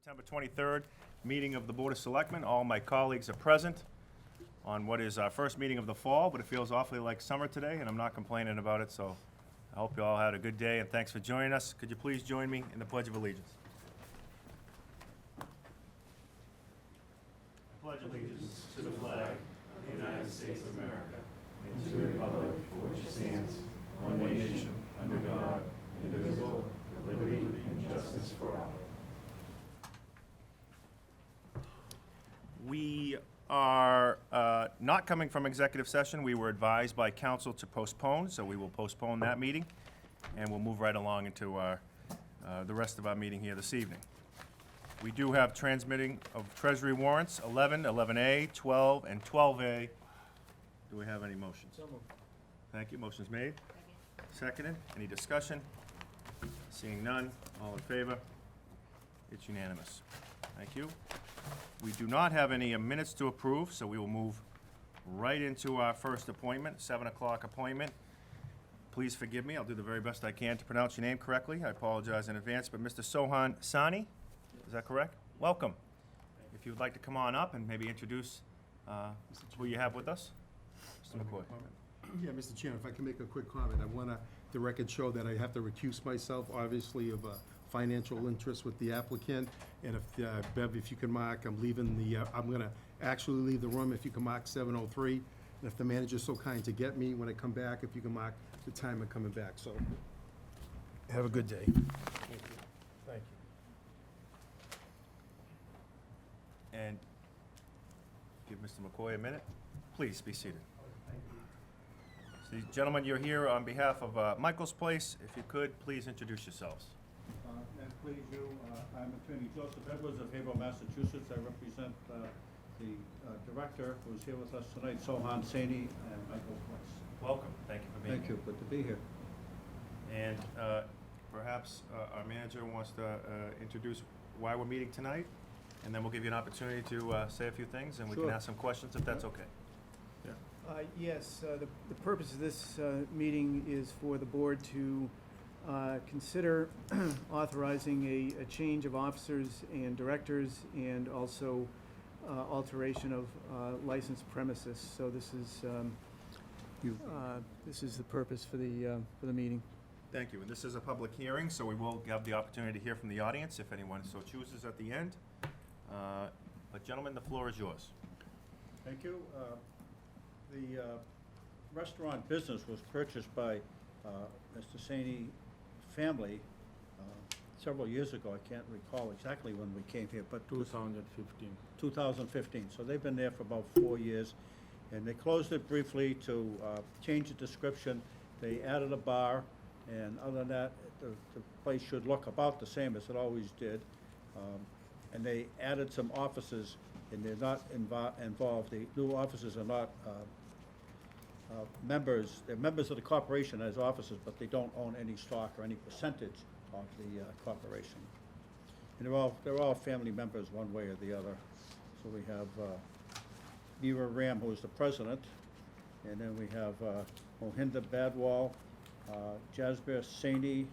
September 23rd, meeting of the Board of Selectmen. All my colleagues are present on what is our first meeting of the fall, but it feels awfully like summer today, and I'm not complaining about it, so I hope you all had a good day, and thanks for joining us. Could you please join me in the Pledge of Allegiance? I pledge allegiance to the flag of the United States of America and to the republic for which it stands, one nation, under God, indivisible, with liberty and justice for all. We are not coming from executive session. We were advised by council to postpone, so we will postpone that meeting, and we'll move right along into the rest of our meeting here this evening. We do have transmitting of treasury warrants, 11, 11A, 12, and 12A. Do we have any motions? So moved. Thank you. Motion's made. Seconded. Any discussion? Seeing none. All in favor? It's unanimous. Thank you. We do not have any minutes to approve, so we will move right into our first appointment, 7 o'clock appointment. Please forgive me. I'll do the very best I can to pronounce your name correctly. I apologize in advance, but Mr. Sohan Sani, is that correct? Welcome. If you would like to come on up and maybe introduce who you have with us. Mr. McCoy. Yeah, Mr. Chairman, if I can make a quick comment, I want the record show that I have to recuse myself, obviously, of financial interest with the applicant. And if, Bev, if you can mark, I'm leaving I'm gonna actually leave the room, if you can mark 7:03. And if the manager's so kind to get me when I come back, if you can mark the time I'm coming back, so. Have a good day. Thank you. Thank you. And give Mr. McCoy a minute. Please be seated. So, gentlemen, you're here on behalf of Michael's Place. If you could, please introduce yourselves. And please do, I'm Attorney Joseph Edwards of Haverhill, Massachusetts. I represent the director who's here with us tonight, Sohan Sani, and Michael Place. Welcome. Thank you for being here. Thank you, good to be here. And perhaps our manager wants to introduce why we're meeting tonight, and then we'll give you an opportunity to say a few things, and we can Sure. ask some questions if that's okay. Yes, the purpose of this meeting is for the board to consider authorizing a change of officers and directors, and also alteration of licensed premises. So this is the purpose for the meeting. Thank you. And this is a public hearing, so we will have the opportunity to hear from the audience if anyone so chooses at the end. But gentlemen, the floor is yours. Thank you. The restaurant business was purchased by Mr. Sani family several years ago. I can't recall exactly when we came here, but 2015. 2015. So they've been there for about 4 years, and they closed it briefly to change the description. They added a bar, and other than that, the place should look about the same as it always did. And they added some offices, and they're not involved. The new offices are not members. They're members of the corporation as officers, but they don't own any stock or any percentage of the corporation. And they're all family members one way or the other. So we have Mira Ram, who is the president, and then we have Mohinder Badwal, Jasbir Sani,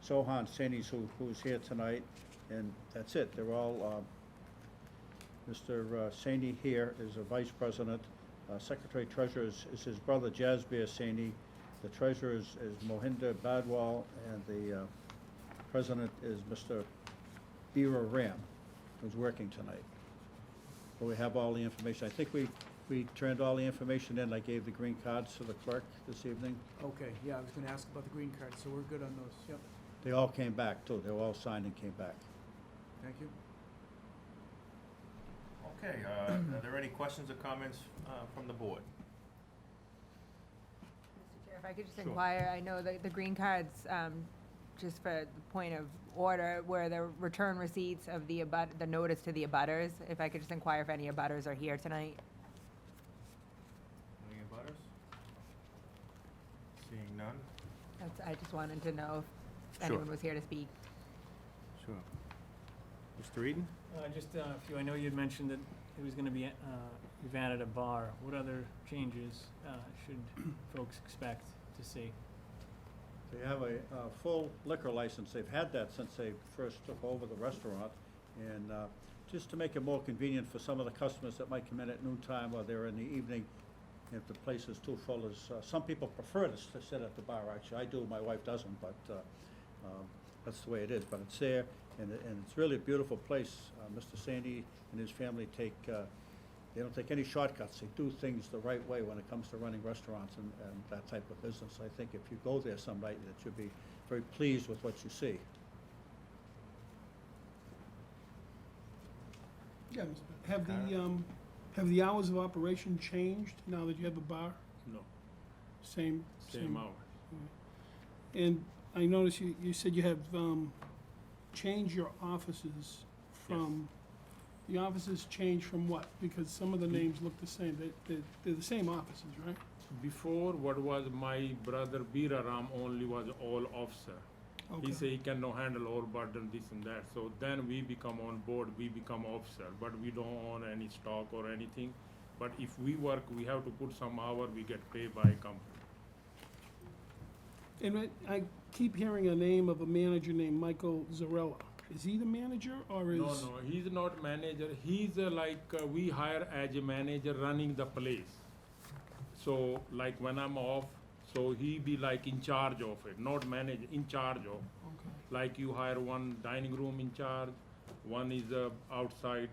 Sohan Sani, who's here tonight, and that's it. They're all, Mr. Sani here is a vice president. Secretary Treasurer is his brother Jasbir Sani. The treasurer is Mohinder Badwal, and the president is Mr. Bira Ram, who's working tonight. So we have all the information. I think we turned all the information in. I gave the green cards to the clerk this evening. Okay, yeah, I was gonna ask about the green card, so we're good on those, yep. They all came back too. They were all signed and came back. Thank you. Okay, are there any questions or comments from the board? Mr. Chair, if I could just Sure. inquire, I know the green cards, just for the point of order, were the return receipts of the notice to the abutters. If I could just inquire if any abutters are here tonight. Any abutters? Seeing none? I just wanted to know if Sure. anyone was here to speak. Sure. Mr. Eaton? Just a few, I know you had mentioned that it was gonna be, you've added a bar. What other changes should folks expect to see? They have a full liquor license. They've had that since they first took over the restaurant. And just to make it more convenient for some of the customers that might come in at noontime or they're in the evening, if the place is too full, some people prefer to sit at the bar, actually. I do, my wife doesn't, but that's the way it is. But it's there, and it's really a beautiful place. Mr. Sandy and his family they don't take any shortcuts. They do things the right way when it comes to running restaurants and that type of business. I think if you go there some night, that you'll be very pleased with what you see. Yeah, have the hours of operation changed now that you have a bar? No, Same? same hour. And I noticed you said you have changed your offices from, the offices changed from what? Because some of the names look the same. They're the same offices, right? Before, what was my brother Bira Ram only was all officer. Okay. He say he cannot handle all burden, this and that. So then we become on board, we become officer, but we don't own any stock or anything. But if we work, we have to put some hour, we get paid by company. And I keep hearing a name of a manager named Michael Zarella. Is he the manager or is? No, he's not manager. He's we hire as a manager running the place. So like when I'm off, so he be like in charge of it, not manager, in charge of. Okay. Like you hire one dining room in charge, one is outside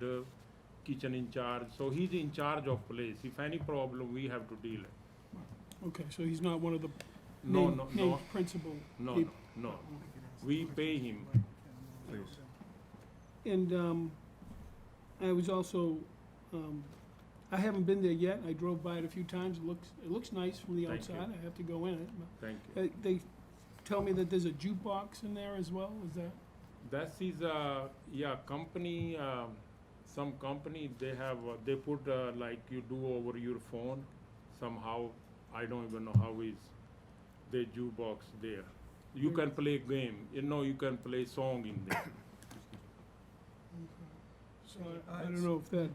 kitchen in charge. So he's in charge of place. If any problem, we have to deal it. Okay, so he's not one of the No, named principal no, people? no. We pay him. Please. And I was also, I haven't been there yet. I drove by it a few times. It looks nice from the Thank outside. you. I have to go in it. Thank But, you. they tell me that there's a jukebox in there as well. Is that? That is company. Some company they have they put like you do over your phone. Somehow I don't even know how is the jukebox there. You can play game. You can play song in there. So I don't know if that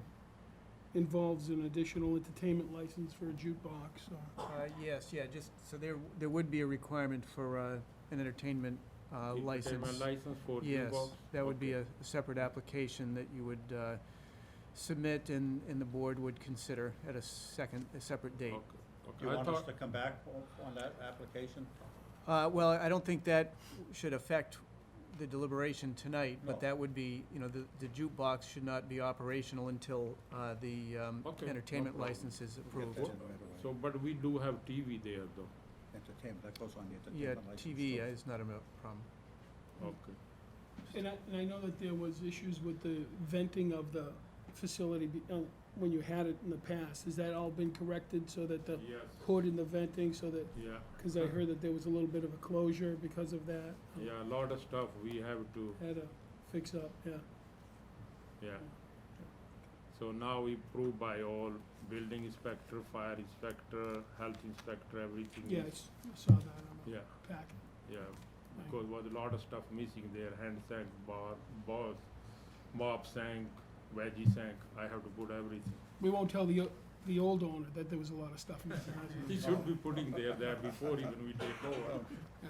involves an additional entertainment license for a jukebox or. Yes, yeah, just, so there would be a requirement for an entertainment license. Entertainment license for Yes, jukebox. that would be Okay. a separate application that you would submit and the board would consider at a separate date. Okay. Do you I want us thought to come back on that application? Well, I don't think that should affect the deliberation tonight, No. but that would be, the jukebox should not be operational until the Okay, no entertainment problem. license is We'll approved. get that in right away. so, but we do have TV there though. Entertainment, that goes on the Yeah, entertainment license. TV too. is not a problem. Okay. And I know that there was issues with the venting of the facility when you had it in the past. Has that all been corrected so that the Yes. hood and the venting, so that, Yeah. because I heard that there was a little bit of a closure because of that? Yeah. A lot of stuff we have to. Had to fix up, yeah. Yeah. So now we prove by all building inspector, fire inspector, health inspector, everything. Yeah, I is- saw that on Yeah, the packet. yeah, because was a lot of stuff missing there, hand sank, mop sank, veggie sank, I have to put everything. We won't tell the old owner that there was a lot of stuff missing. He should be putting there before even we take over. Yeah.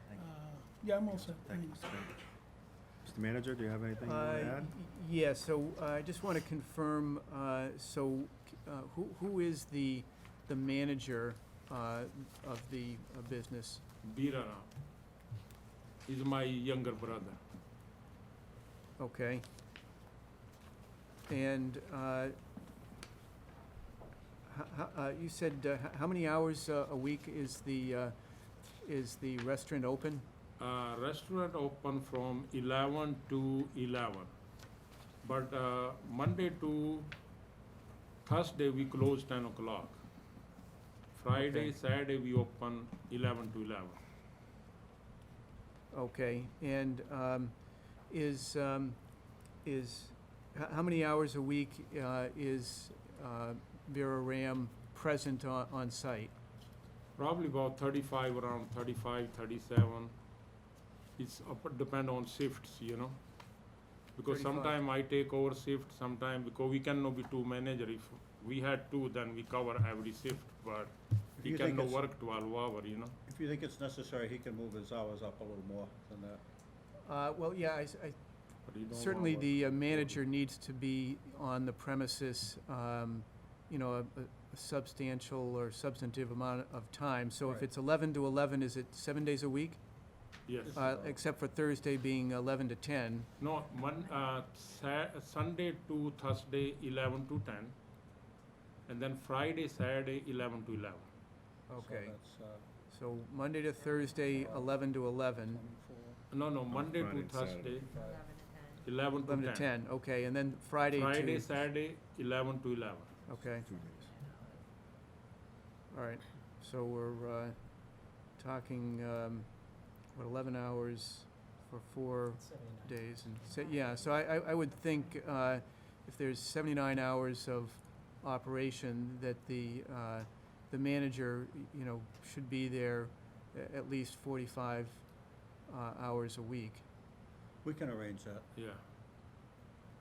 Thank you. Yeah, I'm all set. Thank you, Mr. Bailey. Mr. Manager, do you have anything you want to add? Yeah, so I just want to confirm, who is the manager of the business? Bira Ram. He's my younger brother. Okay. And you said, how many hours a week is the restaurant open? Restaurant open from 11 to 11. But Monday to Thursday we close 10 o'clock. Friday, Okay. Saturday we open 11 to 11. Okay, and how many hours a week is Vera Ram present on site? Probably about 35, around 35, 37. It's depend on shifts, Because 35. sometime I take over shift, sometime because we cannot be two manager. If we had two, then we cover every shift, but If he you think cannot it's- work 12 hour, If you think it's necessary, he can move his hours up a little more than that. Well, yeah, But you don't Certainly, want the what- manager needs to be on the premises, you know, a substantial or substantive amount of time. So if Right. it's 11 to 11, is it 7 days a week? Yes. Except for Thursday being 11 to 10? No, Sunday to Thursday, 11 to 10. And then Friday, Saturday, 11 to 11. Okay, So so Monday to Thursday, 11 to 11, that's, No, Monday Friday to and Saturday. Thursday, 11 to 10. 11 11 to 10, okay, and then Friday Friday, to... Saturday, 11 to 11. Okay, 2 days. all right, so we're talking, 11 hours for 4 days, and, yeah, so I would think if there's 79 hours of operation, that the manager, you know, should be there at least 45 hours a week. we can arrange that. Yeah.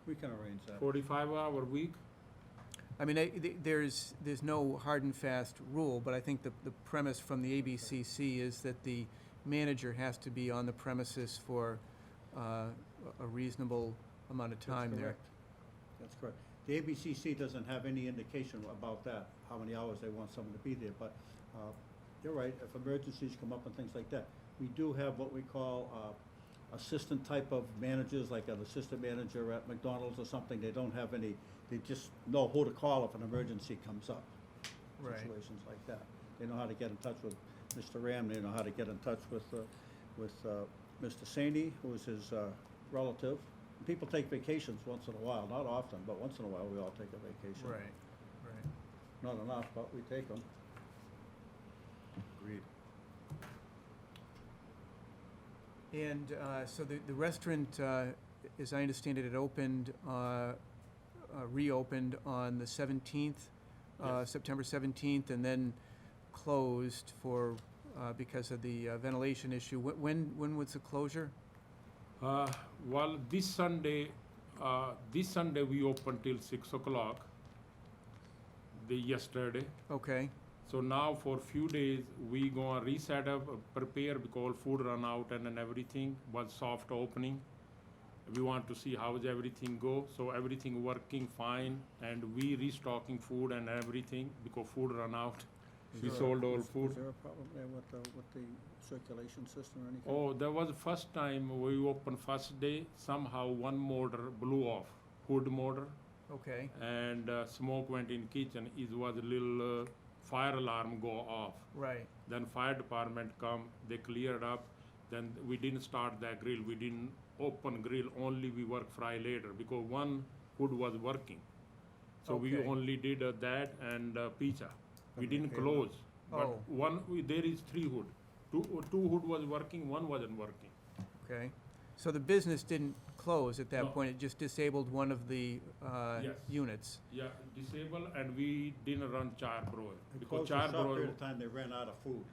We can arrange that. 45-hour week. I mean, there's no hard and fast rule, but I think the premise from the ABCC is that the manager has to be on the premises for a reasonable amount of time That's there. correct. That's correct. The ABCC doesn't have any indication about that, how many hours they want someone to be there, but you're right, if emergencies come up and things like that. We do have what we call assistant type of managers, like an assistant manager at McDonald's or something. They don't have any, they just know who to call if an emergency comes up. Right. Situations like that. They know how to get in touch with Mr. Ram, they know how to get in touch with Mr. Saney, who is his relative. People take vacations once in a while, not often, but once in a while we all take a vacation. Right, right. Not enough, but we take them. Agreed. And so the restaurant, as I understand it, it opened, reopened on the 17th, Yes. September 17th, and then closed for, because of the ventilation issue. When was the closure? Well, this Sunday we open till 6 o'clock. Yesterday. Okay, So now for few days we gonna reset up, prepare because food run out and everything was soft opening. We want to see how's everything go. So everything working fine, and we restocking food and everything because food run out. We sold all food. Is there a problem there with the circulation system or anything? Oh, there was first time we opened first day, somehow one motor blew off, hood motor, okay, and smoke went in kitchen. It was a little fire alarm go off. right, Then fire department come, they cleared up. Then we didn't start that grill. We didn't open grill, only we work fry later because one hood was working. So we Okay. only did that and pizza. We Okay. didn't close. But Oh. there is 3 hood. Two hood was working, one wasn't working. okay. So the business didn't close at that No. point, it just disabled one of the Yes. units? Yeah, disabled, and we didn't run charbroil They because closed for a short period charbroil. of time, they ran out of food.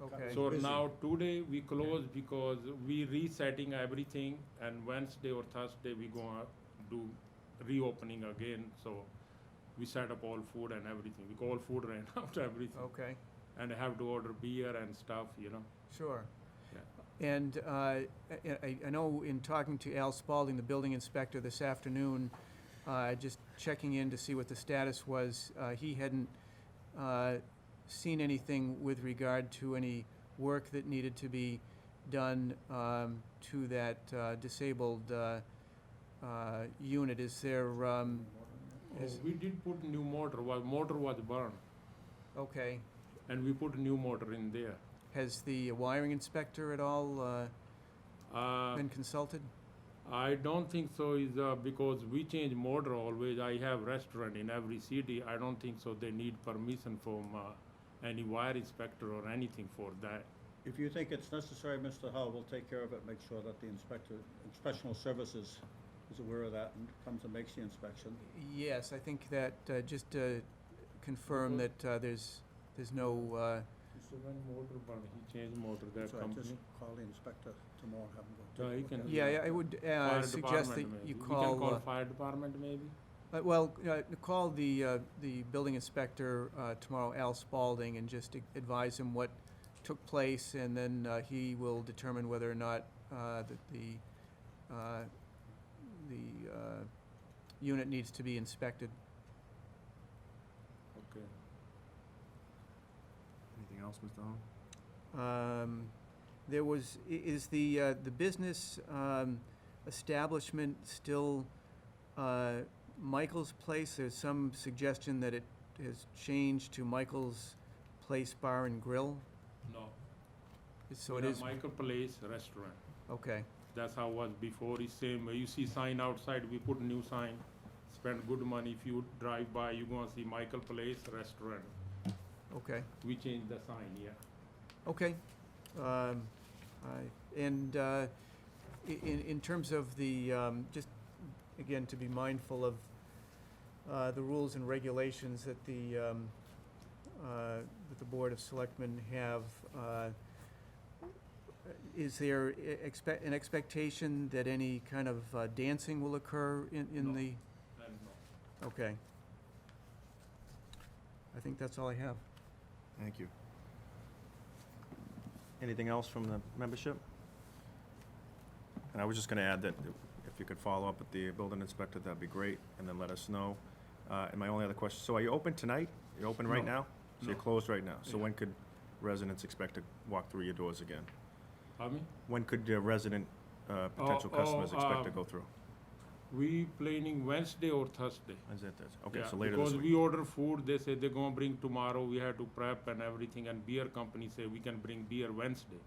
Okay. So Busy. now today we close because we resetting everything, and Wednesday or Thursday we gonna do reopening again. So we set up all food and everything. We all food ran out everything, Okay. and I have to order beer and stuff, you know. Sure. Yeah. And I know in talking to Al Spalding, the building inspector, this afternoon, just checking in to see what the status was, he hadn't seen anything with regard to any work that needed to be done to that disabled unit. Is there, Yes. We did put new motor. Motor was burned, okay, and we put new motor in there. has the wiring inspector at all been consulted? I don't think so. Is because we change motor always. I have restaurant in every city. I don't think so. They need permission from any wire inspector or anything for that. If you think it's necessary, Mr. Hull, we'll take care of it, make sure that the inspectional services is aware of that and comes and makes the inspection. Yes, I think that, just to confirm that there's no, So when motor burned, he changed motor. That So I company. just call the inspector tomorrow and have him go Yeah, take a he look can- at it. yeah, I would Fire suggest that department maybe. you We can call, call fire department maybe. well, call the building inspector tomorrow, Al Spalding, and just advise him what took place, and then he will determine whether or not that the unit needs to be inspected. Okay. Anything else, Mr. Hone? There was, is the business establishment still Michael's Place? There's some suggestion that it has changed to Michael's Place Bar and Grill? No. So We it have is, Michael Place Restaurant. okay, That's how it was before. It's same. You see sign outside, we put new sign. Spend good money. If you drive by, you gonna see Michael Place Restaurant. okay. We changed the sign, yeah. Okay. And in terms of the, just, again, to be mindful of the rules and regulations that the Board of Selectmen have, is there an expectation that any kind of dancing will occur in No. the? And no. Okay. I think that's all I have. Thank you. Anything else from the membership? And I was just gonna add that if you could follow up with the building inspector, that'd be great, and then let us know. And my only other question, so are you open tonight? You're open right No. now? So you're No. closed right now? So Yeah. when could residents expect to walk through your doors again? How many? When could the resident, potential customers expect to go through? We planning Wednesday or Thursday. Is it this? Okay, Yeah, so later this because week. we order food, they say they're gonna bring tomorrow, we have to prep and everything, and beer company say we can bring beer Wednesday.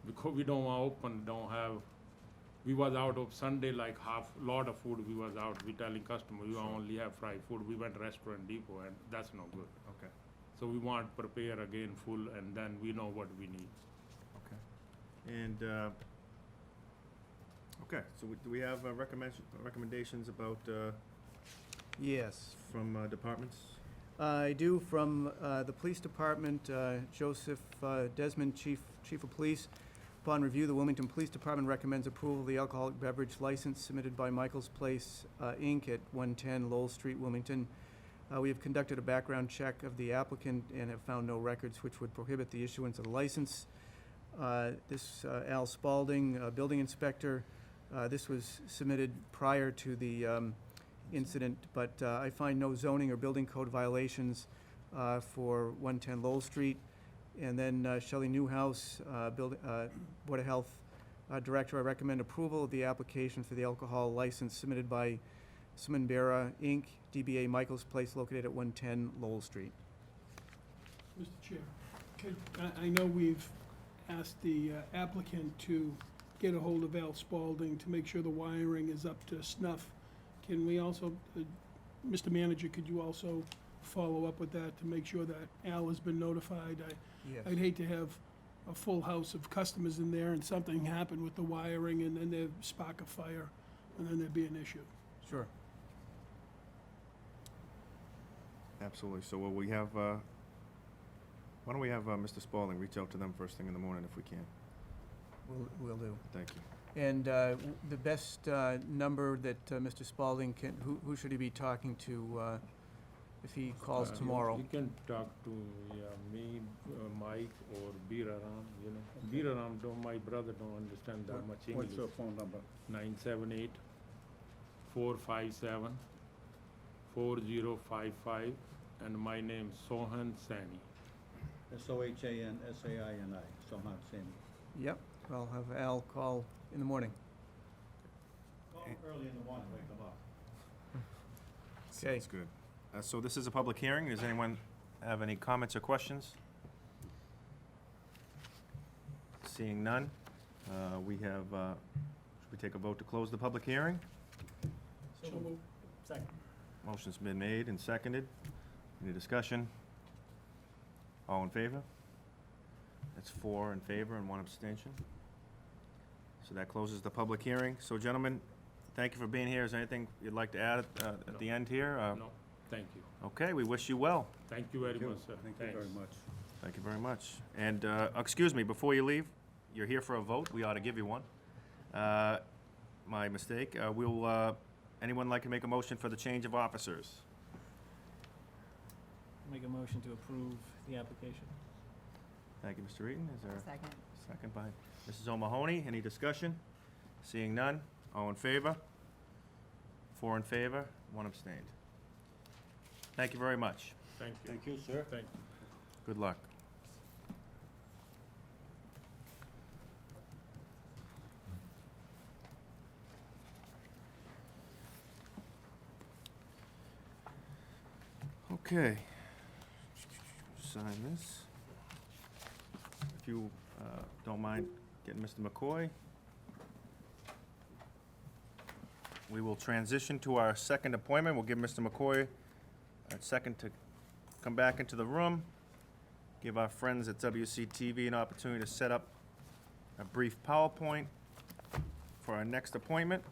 Because we don't want open, don't have, we was out of Sunday, like lot of food we was out, we telling customer, we only have fried food, we went restaurant depot, and that's no good. Okay, So we want prepare again full, and then we know what we need. okay. And, okay, so do we have recommendations about, Yes. from departments? I do, from the Police Department, Joseph Desmond, Chief of Police. Upon review, the Wilmington Police Department recommends approval of the alcoholic beverage license submitted by Michael's Place, Inc. at 110 Lowell Street, Wilmington. We have conducted a background check of the applicant and have found no records which would prohibit the issuance of the license. This Al Spalding, building inspector, this was submitted prior to the incident, but I find no zoning or building code violations for 110 Lowell Street. And then Shelley Newhouse, Board of Health Director, I recommend approval of the application for the alcohol license submitted by Simonbera, Inc., DBA Michael's Place located at 110 Lowell Street. Mr. Chair, I know we've asked the applicant to get a hold of Al Spalding to make sure the wiring is up to snuff. Can we also, Mr. Manager, could you also follow up with that to make sure that Al has been notified? I'd hate to have a full house of customers in there and something happen with the wiring and then there'd spark a fire and then there'd be an issue. Sure. Absolutely. So will we have, why don't we have Mr. Spalding reach out to them first thing in the morning if we can? Will do. Thank you. And the best number that Mr. Spalding can, who should he be talking to if he calls tomorrow? You can talk to me, Mike, or Biraram, you know. Biraram, my brother don't understand that much English. What's your phone number? 978-457-4055, and my name Sohan Sani. Sohansani, Sohan Sani. Yep, I'll have Al call in the morning. Call early in the morning, wake them up. Okay. Sounds good. So this is a public hearing. Does anyone have any comments or questions? Seeing none, we have, should we take a vote to close the public hearing? So moved. Second. Motion's been made and seconded. Any discussion? All in favor? That's 4 in favor and 1 abstention. So that closes the public hearing. So gentlemen, thank you for being here. Is there anything you'd like to add at the end here? No, thank you. Okay, we wish you well. Thank you very much, sir. Thank you very much. Thank you very much. And, excuse me, before you leave, you're here for a vote. We ought to give you one. My mistake. Anyone like to make a motion for the change of officers? Make a motion to approve the application. Thank you, Mr. Eaton. Is there a Second. second by Mrs. O'Mahony? Any discussion? Seeing none, All in favor? 4 in favor, 1 abstained. Thank you very much. Thank you. Thank you, sir. Thank you. Good luck. Okay. Sign this. If you don't mind getting Mr. McCoy. We will transition to our second appointment. We'll give Mr. McCoy a second to come back into the room. Give our friends at WCTV an opportunity to set up a brief PowerPoint for our next appointment.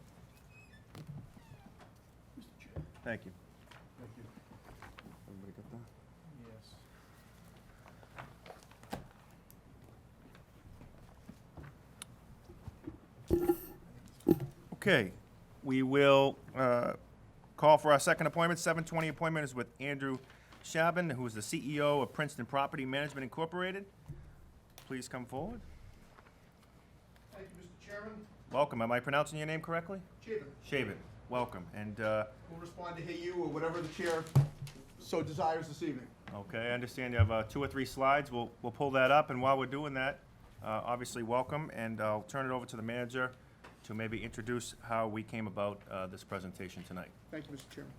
Thank you. Thank you. Everybody got that? Yes. Okay, we will call for our second appointment. 7:20 appointment is with Andrew Shabin, who is the CEO of Princeton Property Management Incorporated. Please come forward. Thank you, Mr. Chairman. Welcome. Am I pronouncing your name correctly? Chairman, Shabin, welcome. And, we'll respond to hey you or whatever the chair so desires this evening. okay, I understand you have 2 or 3 slides. We'll pull that up, and while we're doing that, obviously, welcome, and I'll turn it over to the manager to maybe introduce how we came about this presentation tonight. Thank you, Mr. Chairman.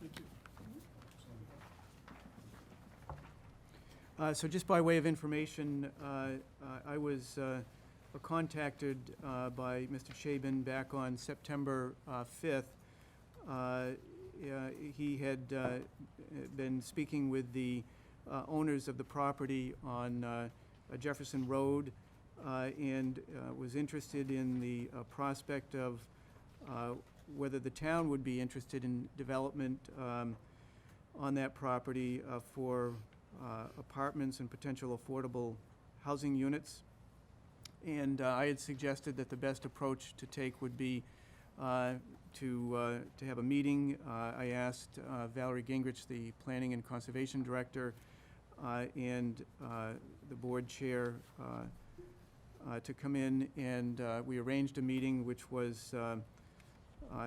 Thank you. So just by way of information, I was contacted by Mr. Chabin back on September 5th. He had been speaking with the owners of the property on Jefferson Road and was interested in the prospect of whether the town would be interested in development on that property for apartments and potential affordable housing units. And I had suggested that the best approach to take would be to have a meeting. I asked Valerie Gingrich, the Planning and Conservation Director, and the board chair to come in, and we arranged a meeting which was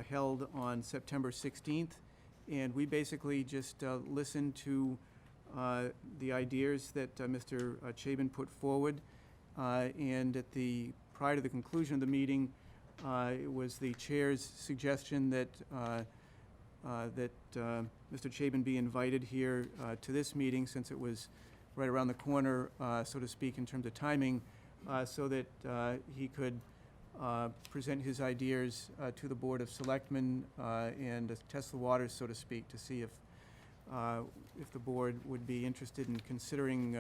held on September 16th. And we basically just listened to the ideas that Mr. Chabin put forward. And prior to the conclusion of the meeting, it was the chair's suggestion that Mr. Chabin be invited here to this meeting, since it was right around the corner, so to speak, in terms of timing, so that he could present his ideas to the Board of Selectmen and test the waters, so to speak, to see if the board would be interested in considering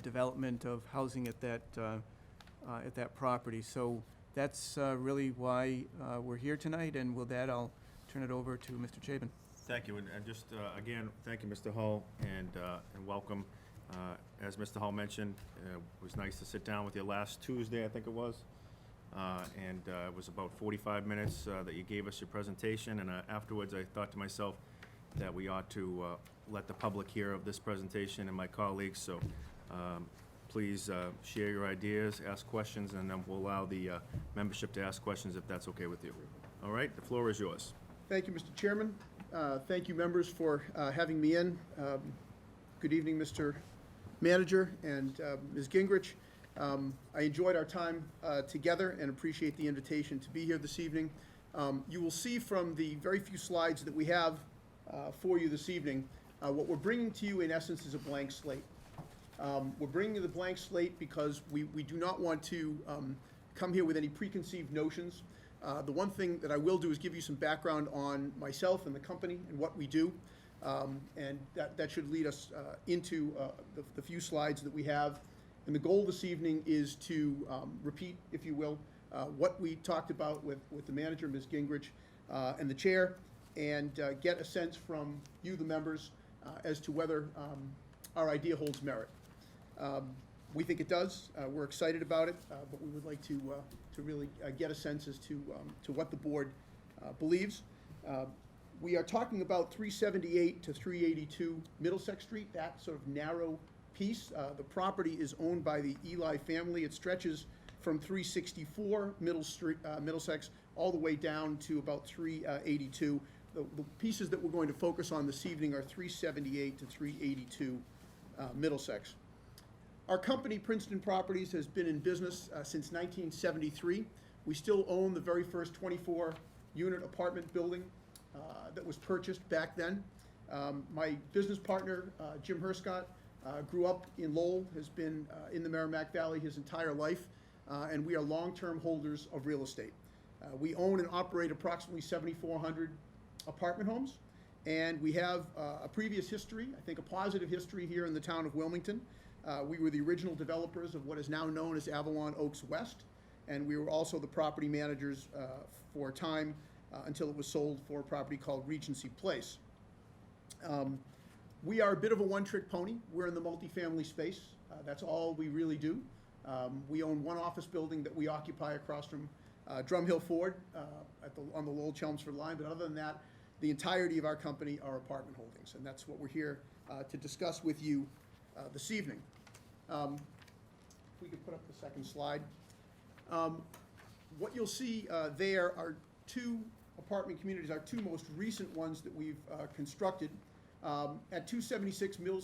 development of housing at that property. So that's really why we're here tonight, and with that, I'll turn it over to Mr. Chabin. Thank you, and just, again, thank you, Mr. Hull, and welcome. As Mr. Hull mentioned, it was nice to sit down with you last Tuesday, I think it was, and it was about 45 minutes that you gave us your presentation, and afterwards I thought to myself that we ought to let the public hear of this presentation and my colleagues, so please share your ideas, ask questions, and then we'll allow the membership to ask questions if that's okay with you. All right, the floor is yours. Thank you, Mr. Chairman. Thank you, members, for having me in. Good evening, Mr. Manager and Ms. Gingrich. I enjoyed our time together and appreciate the invitation to be here this evening. You will see from the very few slides that we have for you this evening, what we're bringing to you in essence is a blank slate. We're bringing you the blank slate because we do not want to come here with any preconceived notions. The one thing that I will do is give you some background on myself and the company and what we do, and that should lead us into the few slides that we have. And the goal this evening is to repeat, if you will, what we talked about with the manager, Ms. Gingrich, and the chair, and get a sense from you, the members, as to whether our idea holds merit. We think it does. We're excited about it, but we would like to really get a sense as to what the board believes. We are talking about 378 to 382 Middlesex Street, that sort of narrow piece. The property is owned by the Eli family. It stretches from 364 Middlesex all the way down to about 382. The pieces that we're going to focus on this evening are 378 to 382 Middlesex. Our company, Princeton Properties, has been in business since 1973. We still own the very first 24-unit apartment building that was purchased back then. My business partner, Jim Herscott, grew up in Lowell, has been in the Merrimack Valley his entire life, and we are long-term holders of real estate. We own and operate approximately 7,400 apartment homes, and we have a previous history, I think a positive history here in the town of Wilmington. We were the original developers of what is now known as Avalon Oaks West, and we were also the property managers for a time until it was sold for a property called Regency Place. We are a bit of a one-trick pony. We're in the multifamily space. That's all we really do. We own one office building that we occupy across from Drum Hill Ford on the Lowell-Chelmsford line, but other than that, the entirety of our company are apartment holdings, and that's what we're here to discuss with you this evening. If we could put up the second slide. What you'll see there are two apartment communities, our two most recent ones that we've constructed. At 276 Mill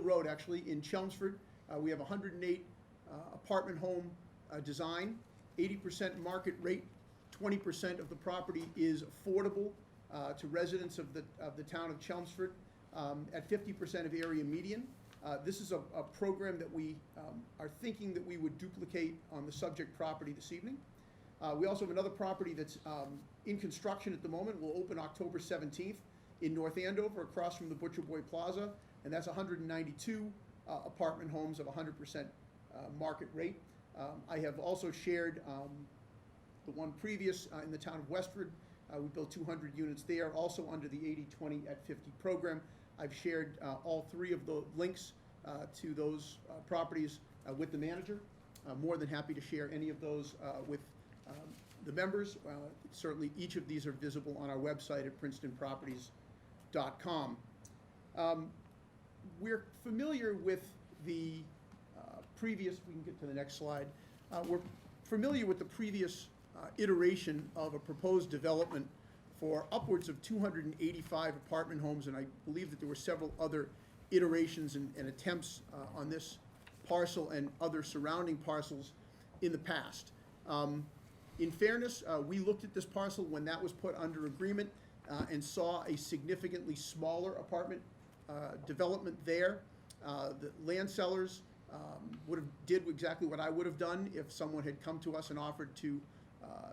Road, actually, in Chelmsford, we have 108 apartment home design, 80% market rate, 20% of the property is affordable to residents of the town of Chelmsford at 50% of area median. This is a program that we are thinking that we would duplicate on the subject property this evening. We also have another property that's in construction at the moment. Will open October 17th in North Andover across from the Butcher Boy Plaza, and that's 192 apartment homes of 100% market rate. I have also shared the one previous in the town of Westford. We built 200 units there, also under the 80-20 at 50 program. I've shared all three of the links to those properties with the manager. I'm more than happy to share any of those with the members. Certainly each of these are visible on our website at princetonproperties.com. We're familiar with the previous, we can get to the next slide. We're familiar with the previous iteration of a proposed development for upwards of 285 apartment homes, and I believe that there were several other iterations and attempts on this parcel and other surrounding parcels in the past. In fairness, we looked at this parcel when that was put under agreement and saw a significantly smaller apartment development there. The land sellers did exactly what I would have done if someone had come to us and offered to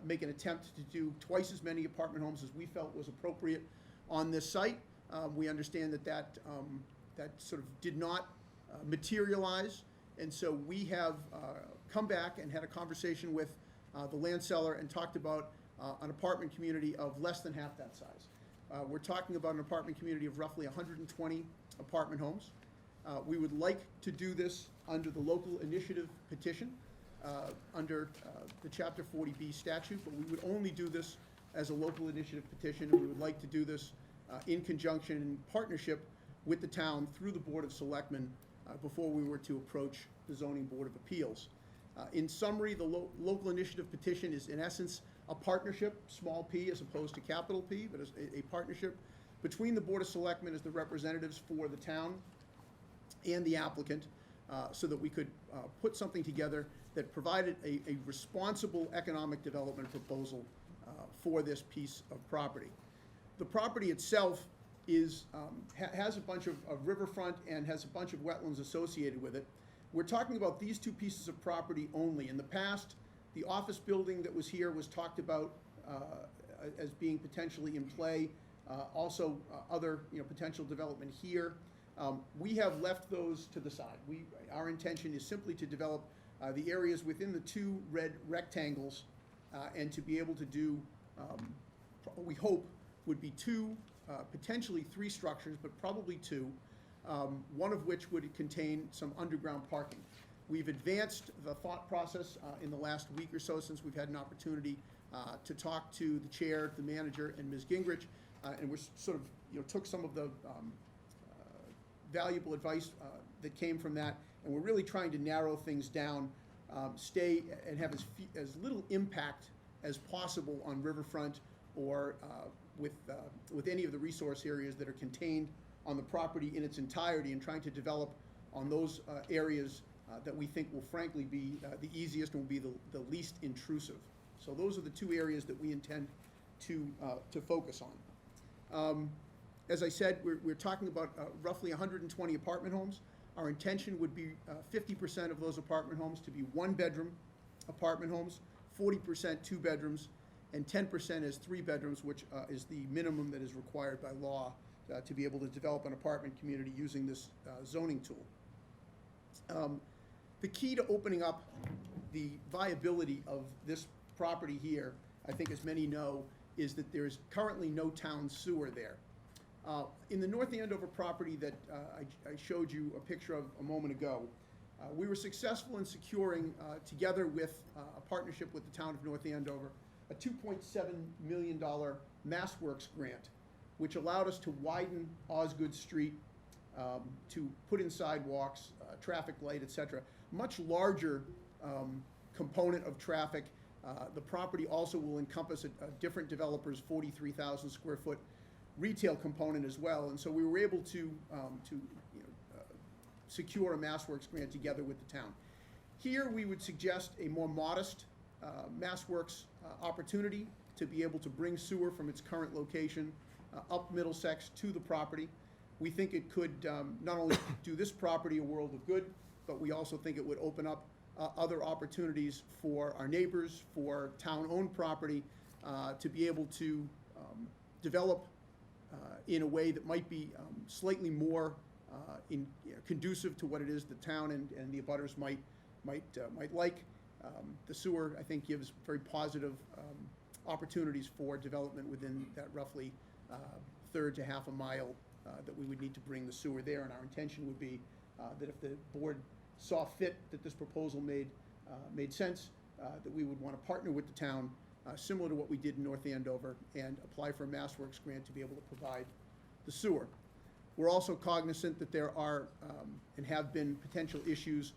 make an attempt to do twice as many apartment homes as we felt was appropriate on this site. We understand that sort of did not materialize, and so we have come back and had a conversation with the land seller and talked about an apartment community of less than half that size. We're talking about an apartment community of roughly 120 apartment homes. We would like to do this under the local initiative petition, under the Chapter 40B statute, but we would only do this as a local initiative petition, and we would like to do this in conjunction and in partnership with the town through the Board of Selectmen before we were to approach the Zoning Board of Appeals. In summary, the local initiative petition is in essence a partnership, small p as opposed to capital P, but as a partnership between the Board of Selectmen as the representatives for the town and the applicant, so that we could put something together that provided a responsible economic development proposal for this piece of property. The property itself is, has a bunch of riverfront and has a bunch of wetlands associated with it. We're talking about these two pieces of property only. In the past, the office building that was here was talked about as being potentially in play. Also, other potential development here. We have left those to the side. Our intention is simply to develop the areas within the two red rectangles and to be able to do, we hope, would be two, potentially three structures, but probably two, one of which would contain some underground parking. We've advanced the thought process in the last week or so since we've had an opportunity to talk to the chair, the manager, and Ms. Gingrich, and we sort of, took some of the valuable advice that came from that, and we're really trying to narrow things down, stay and have as little impact as possible on riverfront or with any of the resource areas that are contained on the property in its entirety, and trying to develop on those areas that we think will frankly be the easiest and will be the least intrusive. So those are the two areas that we intend to focus on. As I said, we're talking about roughly 120 apartment homes. Our intention would be 50% of those apartment homes to be one-bedroom apartment homes, 40% two bedrooms, and 10% as three bedrooms, which is the minimum that is required by law to be able to develop an apartment community using this zoning tool. The key to opening up the viability of this property here, I think as many know, is that there is currently no town sewer there. In the North Andover property that I showed you a picture of a moment ago, we were successful in securing, together with a partnership with the town of North Andover, a $2.7 million MassWorks grant, which allowed us to widen Osgood Street, to put in sidewalks, traffic light, etc. Much larger component of traffic. The property also will encompass a different developer's 43,000 square foot retail component as well, and so we were able to secure a MassWorks grant together with the town. Here we would suggest a more modest MassWorks opportunity to be able to bring sewer from its current location up Middlesex to the property. We think it could not only do this property a world of good, but we also think it would open up other opportunities for our neighbors, for town-owned property, to be able to develop in a way that might be slightly more conducive to what it is the town and the abutters might like. The sewer, I think, gives very positive opportunities for development within that roughly third to half a mile that we would need to bring the sewer there, and our intention would be that if the board saw fit that this proposal made sense, that we would want to partner with the town, similar to what we did in North Andover, and apply for a MassWorks grant to be able to provide the sewer. We're also cognizant that there are and have been potential issues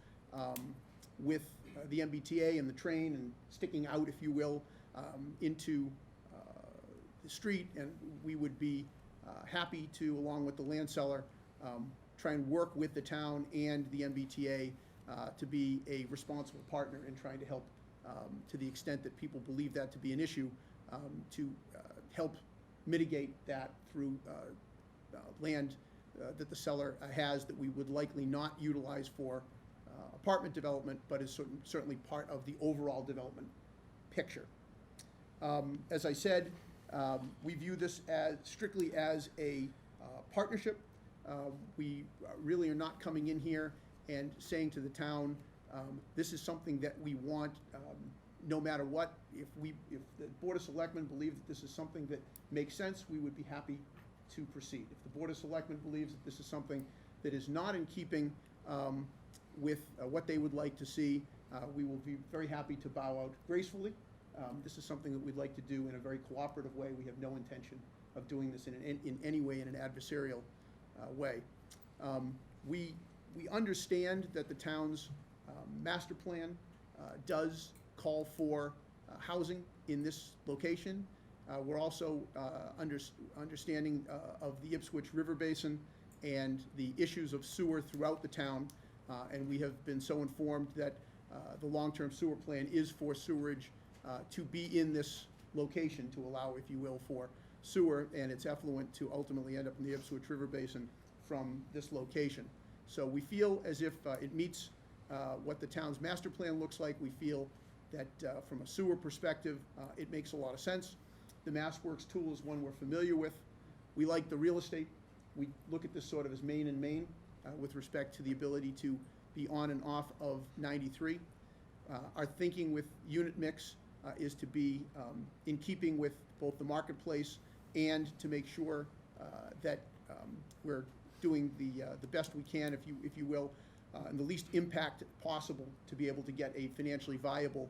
with the MBTA and the train and sticking out, if you will, into the street, and we would be happy to, along with the land seller, try and work with the town and the MBTA to be a responsible partner in trying to help, to the extent that people believe that to be an issue, to help mitigate that through land that the seller has that we would likely not utilize for apartment development, but is certainly part of the overall development picture. As I said, we view this as strictly as a partnership. We really are not coming in here and saying to the town, this is something that we want no matter what. If the Board of Selectmen believe that this is something that makes sense, we would be happy to proceed. If the Board of Selectmen believes that this is something that is not in keeping with what they would like to see, we will be very happy to bow out gracefully. This is something that we'd like to do in a very cooperative way. We have no intention of doing this in any way in an adversarial way. We understand that the town's master plan does call for housing in this location. We're also understanding of the Ipswich River Basin and the issues of sewer throughout the town, and we have been so informed that the long-term sewer plan is for sewerage to be in this location to allow, if you will, for sewer and its effluent to ultimately end up in the Ipswich River Basin from this location. So we feel as if it meets what the town's master plan looks like. We feel that from a sewer perspective, it makes a lot of sense. The MassWorks tool is one we're familiar with. We like the real estate. We look at this sort of as main and main with respect to the ability to be on and off of 93. Our thinking with unit mix is to be in keeping with both the marketplace and to make sure that we're doing the best we can, if you will, and the least impact possible to be able to get a financially viable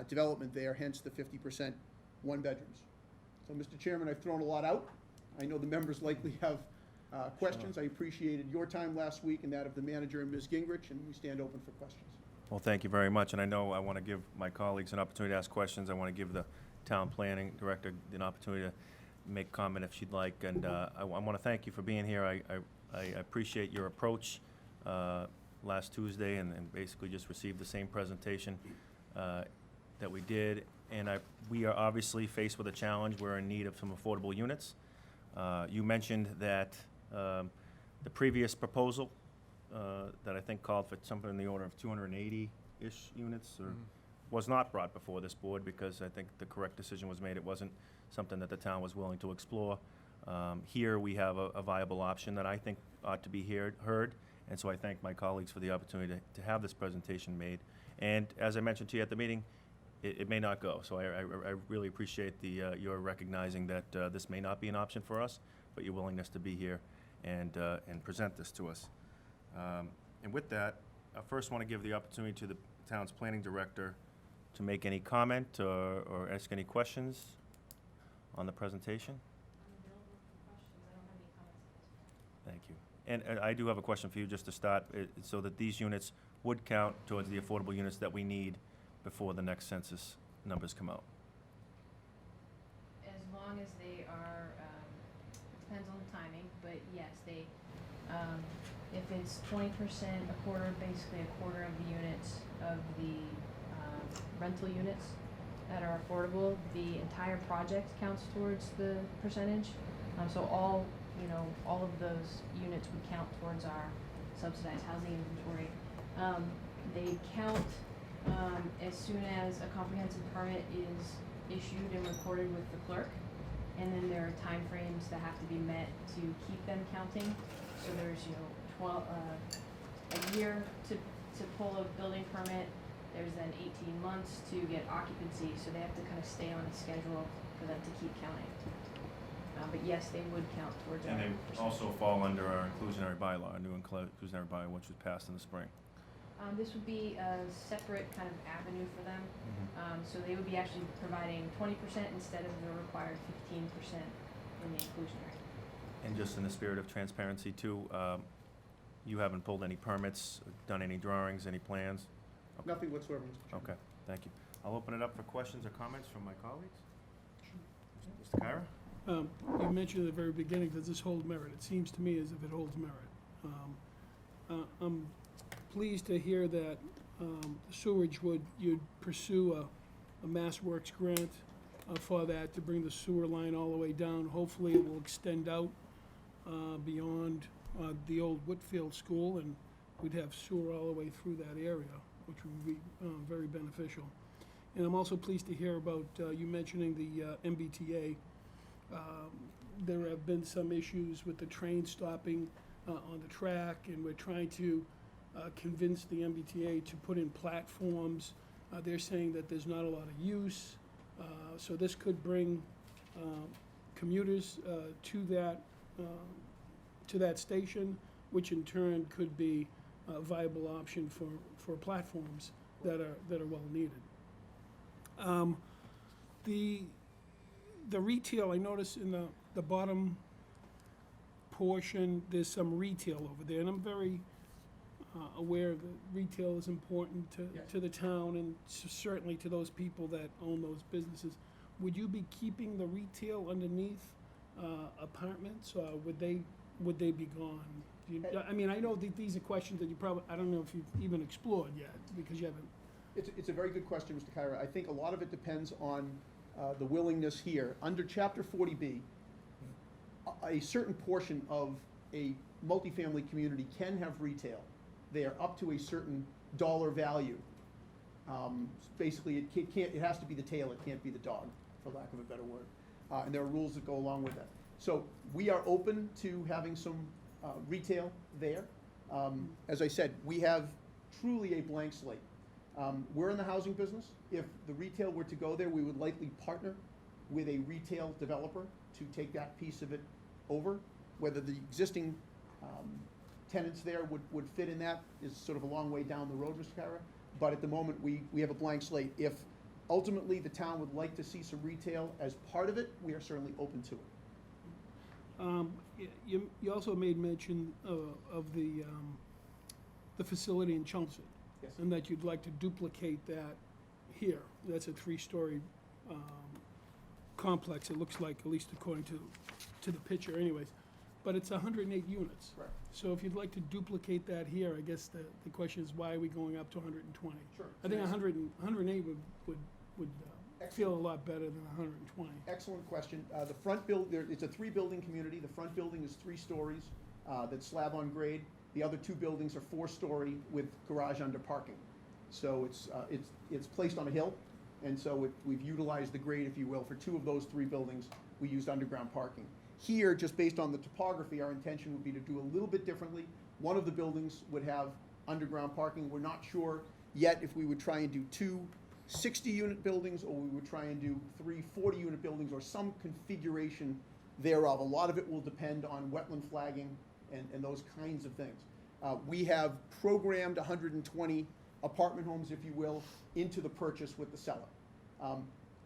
development there, hence the 50% one-bedrooms. So, Mr. Chairman, I've thrown a lot out. I know the members likely have questions. I appreciated your time last week and that of the manager and Ms. Gingrich, and we stand open for questions. Well, thank you very much, and I know I want to give my colleagues an opportunity to ask questions. I want to give the town planning director an opportunity to make comment if she'd like, and I want to thank you for being here. I appreciate your approach last Tuesday, and basically just received the same presentation that we did, and we are obviously faced with a challenge. We're in need of some affordable units. You mentioned that the previous proposal that I think called for something in the order of 280-ish units, or was not brought before this board, because I think the correct decision was made. It wasn't something that the town was willing to explore. Here we have a viable option that I think ought to be heard, and so I thank my colleagues for the opportunity to have this presentation made. And as I mentioned to you at the meeting, it may not go. So I really appreciate your recognizing that this may not be an option for us, but your willingness to be here and present this to us. And with that, I first want to give the opportunity to the town's planning director to make any comment or ask any questions on the presentation. Thank you. And I do have a question for you just to start, so that these units would count towards the affordable units that we need before the next census numbers come out. As long as they are, it depends on the timing, but yes, they, if it's 20%, a quarter, basically a quarter of the units of the rental units that are affordable, the entire project counts towards the percentage. So all of those units would count towards our subsidized housing inventory. They count as soon as a comprehensive permit is issued and recorded with the clerk, and then there are timeframes that have to be met to keep them counting. So there's 12 a year to pull a building permit. There's then 18 months to get occupancy, so they have to kind of stay on a schedule for them to keep counting. But yes, they would count towards our And they percentage. also fall under our inclusionary bylaw, our new inclusionary bylaw, which was passed in the spring. This would be a separate kind of avenue for them. So they would be actually providing 20% instead of the required 15% in the inclusionary. And just in the spirit of transparency too, you haven't pulled any permits, done any drawings, any plans? Okay. Nothing whatsoever, Mr. Chairman. Okay, thank you. I'll open it up for questions or comments from my colleagues. Mr. Kyra? You mentioned at the very beginning, does this hold merit? It seems to me as if it holds merit. I'm pleased to hear that sewage you'd pursue a Mass Works grant for that, to bring the sewer line all the way down. Hopefully it will extend out beyond the old Whitfield School, and we'd have sewer all the way through that area, which would be very beneficial. And I'm also pleased to hear about you mentioning the MBTA. There have been some issues with the train stopping on the track, and we're trying to convince the MBTA to put in platforms. They're saying that there's not a lot of use, so this could bring commuters to that station, which in turn could be a viable option for platforms that are well needed. The retail, I noticed in the bottom portion, there's some retail over there, and I'm very aware that retail is important to the town, and certainly to those people that own those businesses. Would you be keeping the retail underneath apartments, or would they be gone? I mean, I know that these are questions that you probably, I don't know if you've even explored yet, because you haven't. It's a very good question, Mr. Kyra. I think a lot of it depends on the willingness here. Under Chapter 40B, a certain portion of a multifamily community can have retail. They are up to a certain dollar value. Basically, it has to be the tail, it can't be the dog, for lack of a better word. And there are rules that go along with that. So we are open to having some retail there. As I said, we have truly a blank slate. We're in the housing business. If the retail were to go there, we would likely partner with a retail developer to take that piece of it over. Whether the existing tenants there would fit in that is sort of a long way down the road, Mr. Kyra. But at the moment, we have a blank slate. If ultimately, the town would like to see some retail as part of it. We are certainly open to it. You also made mention of the facility in Chelmsford. Yes. And that you'd like to duplicate that here. That's a three-story complex, it looks like, at least according to the picture anyways. But it's 108 units. Correct. So if you'd like to duplicate that here, I guess the question is, why are we going up to 120? Sure. I think 108 would feel a Excellent. lot better than 120. Excellent question. The front it's a three-building community. The front building is 3 stories, that's slab on grade. The other 2 buildings are 4-story with garage under parking. So it's placed on a hill, and so we've utilized the grade, if you will, for 2 of those 3 buildings. We used underground parking. Here, just based on the topography, our intention would be to do a little bit differently. One of the buildings would have underground parking. We're not sure yet if we would try and do 2 60-unit buildings, or we would try and do 3 40-unit buildings, or some configuration thereof. A lot of it will depend on wetland flagging and those kinds of things. We have programmed 120 apartment homes, if you will, into the purchase with the seller.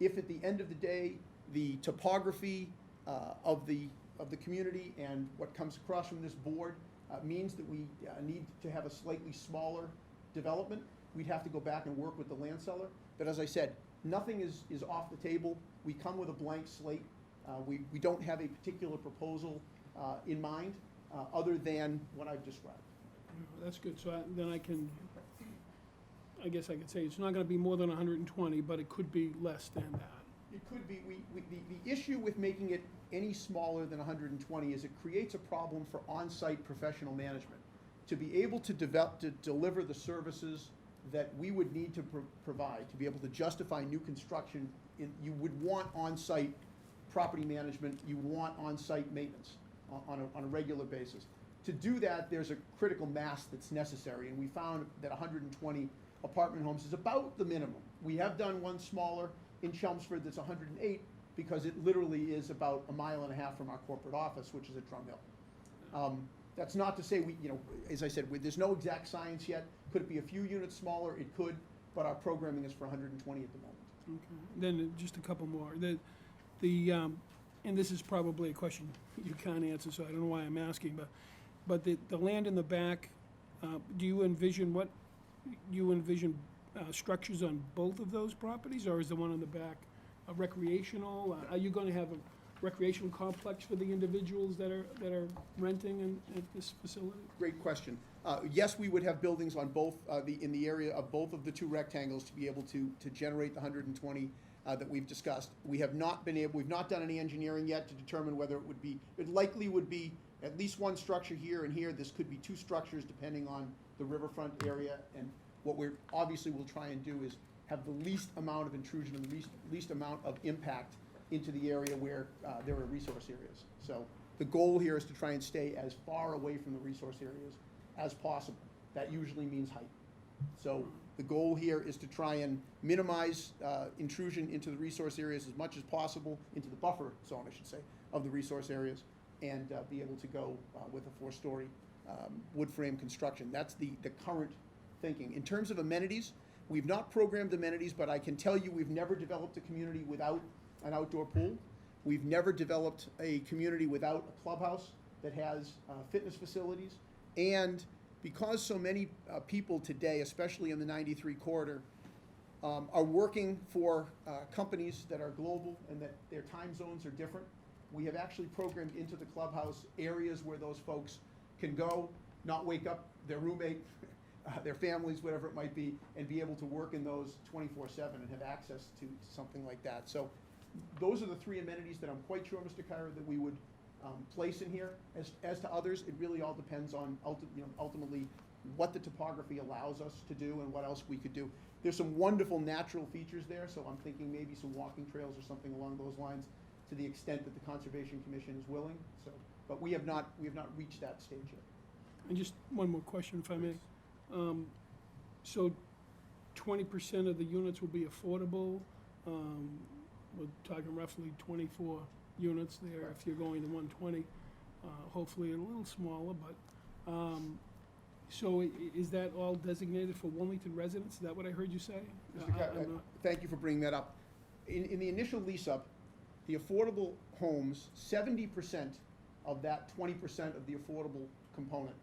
If at the end of the day, the topography of the community and what comes across from this board means that we need to have a slightly smaller development, we'd have to go back and work with the land seller. But as I said, nothing is off the table. We come with a blank slate. We don't have a particular proposal in mind, other than what I've described. That's good, so I guess I could say it's not gonna be more than 120, but it could be less than that. It could be, the issue with making it any smaller than 120 is it creates a problem for on-site professional management. To be able to deliver the services that we would need to provide, to be able to justify new construction, you would want on-site property management, you want on-site maintenance on a regular basis. To do that, there's a critical mass that's necessary, and we found that 120 apartment homes is about the minimum. We have done one smaller in Chelmsford that's 108, because it literally is about 1.5 miles from our corporate office, which is at Drum Hill. That's not to say as I said, there's no exact science yet. Could it be a few units smaller? It could, but our programming is for 120 at the moment. Okay, then just a couple more. And this is probably a question you can't answer, so I don't know why I'm asking, but the land in the back, do you envision structures on both of those properties, or is the one in the back a recreational? Are you gonna have a recreational complex for the individuals that are renting at this facility? Great question. Yes, we would have buildings on both, in the area of both of the 2 rectangles to be able to generate the 120 that we've discussed. We've not done any engineering yet to determine whether it likely would be at least 1 structure here and here. This could be 2 structures depending on the riverfront area. And what we'll try and do is have the least amount of intrusion and the least amount of impact into the area where there are resource areas. So the goal here is to try and stay as far away from the resource areas as possible. That usually means height. So the goal here is to try and minimize intrusion into the resource areas as much as possible, into the buffer zone, I should say, of the resource areas, and be able to go with a 4-story wood frame construction. That's the current thinking. In terms of amenities, we've not programmed amenities, but I can tell you we've never developed a community without an outdoor pool. We've never developed a community without a clubhouse that has fitness facilities. And because so many people today, especially in the 93 corridor, are working for companies that are global and that their time zones are different, we have actually programmed into the clubhouse areas where those folks can go, not wake up their roommate, their families, whatever it might be, and be able to work in those 24/7 and have access to something like that. So those are the 3 amenities that I'm quite sure, Mr. Kyra, that we would place in here. As to others, it really all depends on ultimately what the topography allows us to do and what else we could do. There's some wonderful natural features there, so I'm thinking maybe some walking trails or something along those lines, to the extent that the Conservation Commission is willing. So, but we have not reached that stage yet. And just one more question, if I may. So 20% of the units will be affordable. We're talking roughly 24 units there if you're going to 120. Hopefully a little smaller, but So is that all designated for Wilmington residents? Is that what I heard you say? Mr. Ca- I'm not- Thank you for bringing that up. In the initial lease-up, the affordable homes, 70% of that 20% of the affordable component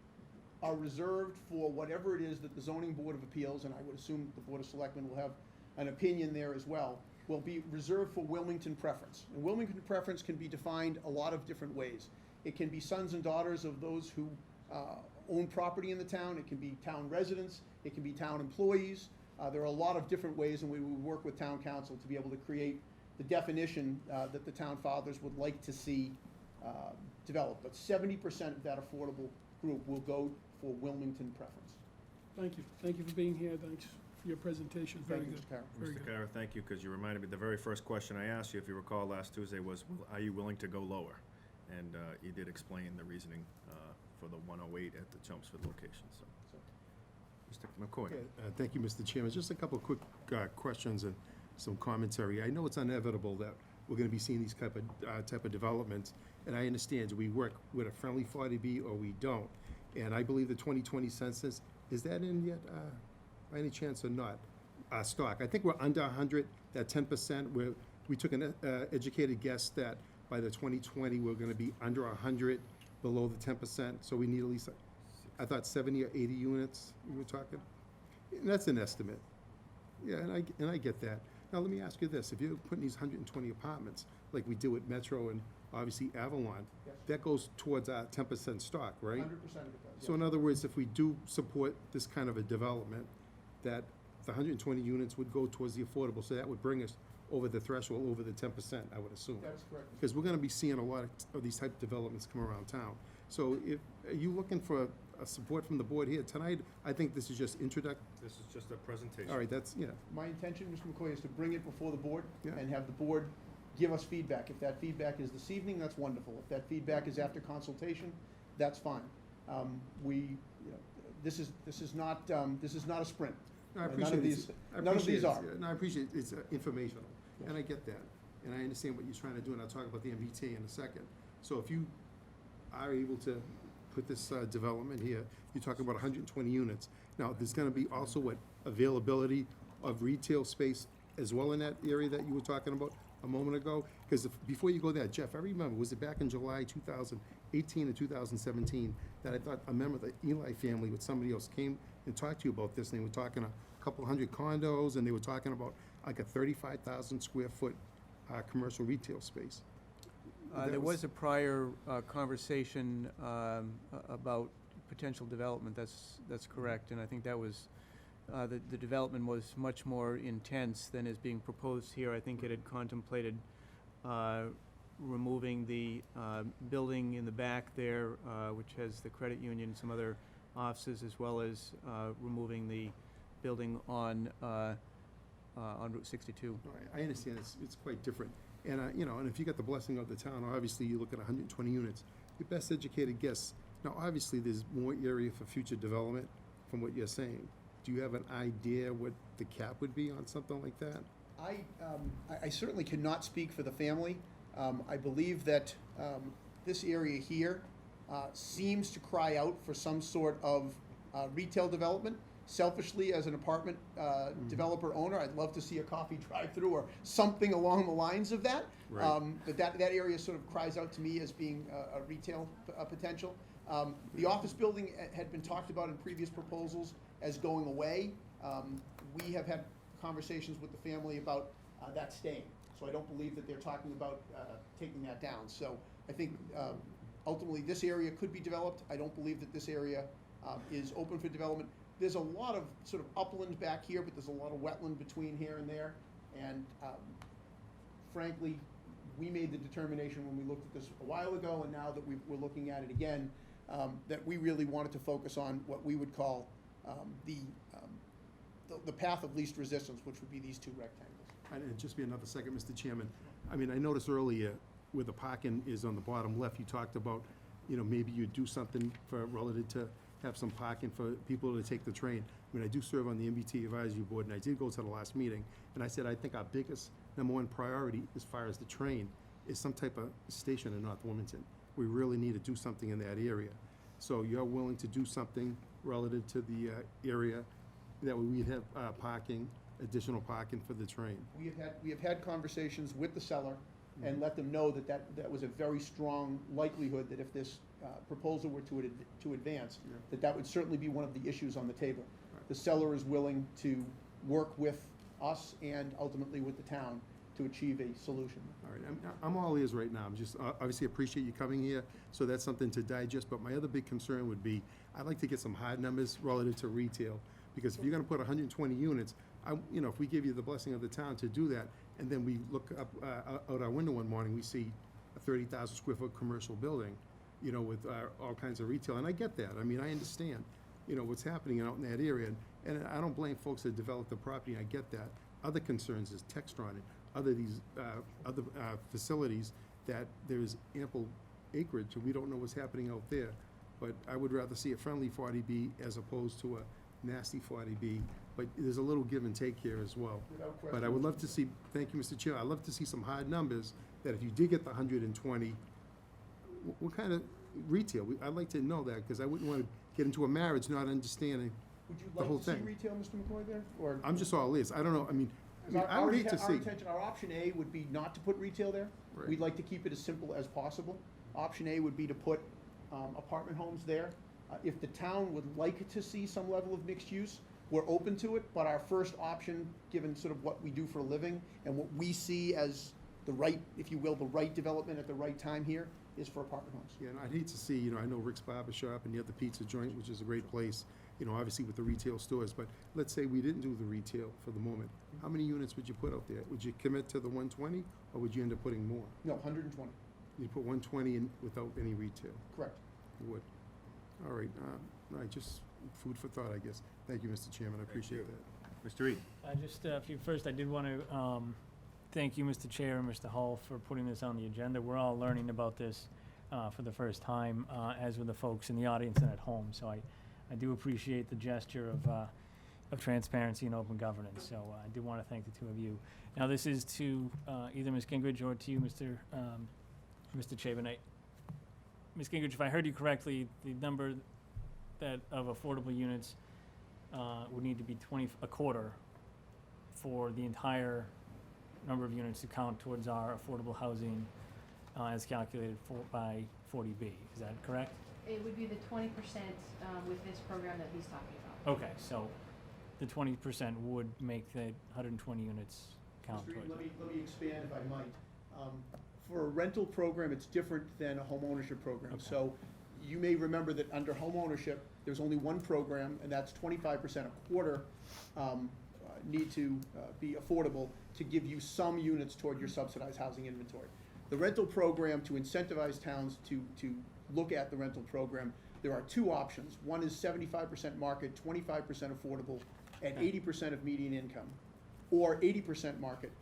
are reserved for whatever it is that the zoning board of appeals, and I would assume the board of selectmen will have an opinion there as well, will be reserved for Wilmington preference. And Wilmington preference can be defined a lot of different ways. It can be sons and daughters of those who own property in the town. It can be town residents. It can be town employees. There are a lot of different ways, and we will work with town council to be able to create the definition that the town fathers would like to see developed. But 70% of that affordable group will go for Wilmington preference. Thank you. Thank you for being here. Thanks for your presentation. Very Thank you, good. Mr. Carroll. Very Mr. good. Kara, thank you, because you reminded me, the very first question I asked you, if you recall last Tuesday, was, are you willing to go lower? And you did explain the reasoning for the 108 at the Chelmsford location, so. Mr. McCoy? Thank you, Mr. Chairman. Just a couple of quick questions and some commentary. I know it's inevitable that we're gonna be seeing these type of developments, and I understand, we work with a friendly 40B or we don't. And I believe the 2020 census, is that in yet, by any chance or not? Stock, I think we're under 100, that 10%, where we took an educated guess that by the 2020, we're gonna be under 100, below the 10%, so we need at least, I thought 70 or 80 units we were talking. And that's an estimate. Yeah, and I get that. Now, let me ask you this, if you're putting these 120 apartments, like we do at Metro and obviously Avalon, Yes. that goes towards our 10% stock, right? 100% of it does, So yes. in other words, if we do support this kind of a development, that the 120 units would go towards the affordable, so that would bring us over the threshold, over the 10%, I would assume. That is correct. Because we're gonna be seeing a lot of these type of developments come around town. So are you looking for a support from the board here tonight? I think this is just introduct, This is just a presentation. all right, that's, yeah. My intention, Mr. McCoy, is to bring it before the board Yeah. and have the board give us feedback. If that feedback is this evening, that's wonderful. If that feedback is after consultation, that's fine. This is not a sprint. No, I None of appreciate these- it. none of these are. No, I appreciate it's informational, and Yes. I get that. And I understand what you're trying to do, and I'll talk about the MBTA in a second. So if you are able to put this development here, you're talking about 120 units. Now, there's gonna be also what, availability of retail space as well in that area that you were talking about a moment ago? Because before you go there, Jeff, I remember, was it back in July 2018 or 2017, that I thought a member of the Eli family with somebody else came and talked to you about this, and they were talking a couple hundred condos, and they were talking about like a 35,000 square foot commercial retail space. That There was a prior conversation about potential development, that's correct, and I think that was, the development was much more intense than is being proposed here. I think it had contemplated removing the building in the back there, which has the credit union, some other offices, as well as removing the building on Route 62. All right, I understand, it's quite different. And, and if you got the blessing of the town, obviously you look at 120 units, your best educated guess. Now, obviously, there's more area for future development from what you're saying. Do you have an idea what the cap would be on something like that? I certainly cannot speak for the family. I believe that this area here seems to cry out for some sort of retail development. Selfishly, as an apartment developer owner, I'd love to see a coffee drive-through or something along the lines of that. Right. But that area sort of cries out to me as being a retail potential. The office building had been talked about in previous proposals as going away. We have had conversations with the family about that staying. So I don't believe that they're talking about taking that down. So I think ultimately this area could be developed. I don't believe that this area is open for development. There's a lot of sort of upland back here, but there's a lot of wetland between here and there. And frankly, we made the determination when we looked at this a while ago, and now that we're looking at it again, that we really wanted to focus on what we would call the path of least resistance, which would be these two rectangles. And just be another second, Mr. Chairman. I mean, I noticed earlier where the parking is on the bottom left, you talked about, maybe you'd do something for relative to have some parking for people to take the train. I mean, I do serve on the MBTA Advisory Board, and I did go to the last meeting, and I said, I think our biggest, number one priority as far as the train is some type of station in North Wilmington. We really need to do something in that area. So you're willing to do something relative to the area, that we'd have parking, additional parking for the train. We have had conversations with the seller and let them know that was a very strong likelihood that if this proposal were to advance, Yeah. that would certainly be one of the issues on the table. Right. The seller is willing to work with us and ultimately with the town to achieve a solution. All right, I'm all ears right now. I'm just, obviously appreciate you coming here, so that's something to digest, but my other big concern would be, I'd like to get some hard numbers relative to retail, because if you're gonna put 120 units, you know, if we give you the blessing of the town to do that, and then we look up, out our window one morning, we see a 30,000 square foot commercial building, you know, with all kinds of retail, and I get that. I mean, I understand, you know, what's happening out in that area, and I don't blame folks that develop the property, I get that. Other concerns is Textron and other facilities that there's ample acreage, and we don't know what's happening out there. But I would rather see a friendly 40B as opposed to a nasty 40B, but there's a little give and take here as well. Without But question. I would love to see, thank you, Mr. Chair, I'd love to see some hard numbers, that if you did get the 120, what kind of retail? I'd like to know that, because I wouldn't want to get into a marriage not understanding. Would you the whole like to see thing. retail, Mr. McCoy, there? Or I'm just all ears, I don't know, I mean, Our- I would hate to Our see. intention, our option A would be not to put retail there. Right. We'd like to keep it as simple as possible. Option A would be to put apartment homes there. If the town would like to see some level of mixed use, we're open to it, but our first option, given sort of what we do for a living and what we see as the right, if you will, the right development at the right time here, is for apartment homes. Yeah, and I'd hate to see, you know, I know Rick's Barber Shop and the other pizza joint, which is a great place, you know, obviously with the retail stores, but let's say we didn't do the retail for the moment. How many units would you put out there? Would you commit to the 120, or would you end up putting more? No, 120, You'd put 120 in without any retail? correct. You would. All right, just food for thought, I guess. Thank you, Mr. Chairman, I appreciate that. Mr. Reed? Just a few, first, I did want to thank you, Mr. Chair and Mr. Hull, for putting this on the agenda. We're all learning about this for the first time, as with the folks in the audience and at home. So I do appreciate the gesture of transparency and open governance. So I do want to thank the two of you. Now, this is to either Ms. Gingrich or to you, Mr. Chabon. Ms. Gingrich, if I heard you correctly, the number of affordable units would need to be a quarter for the entire number of units to count towards our affordable housing as calculated by 40B. Is that correct? It would be the 20% with this program that he's talking about. Okay, so the 20% would make the 120 units count Mr. Reed, towards it. let me expand if I might. For a rental program, it's different than a home ownership program. Okay. So you may remember that under home ownership, there's only one program, and that's 25%, a quarter need to be affordable to give you some units toward your subsidized housing inventory. The rental program, to incentivize towns to look at the rental program, there are two options. One is 75% market, 25% affordable, at 80% of median income, or 80% market,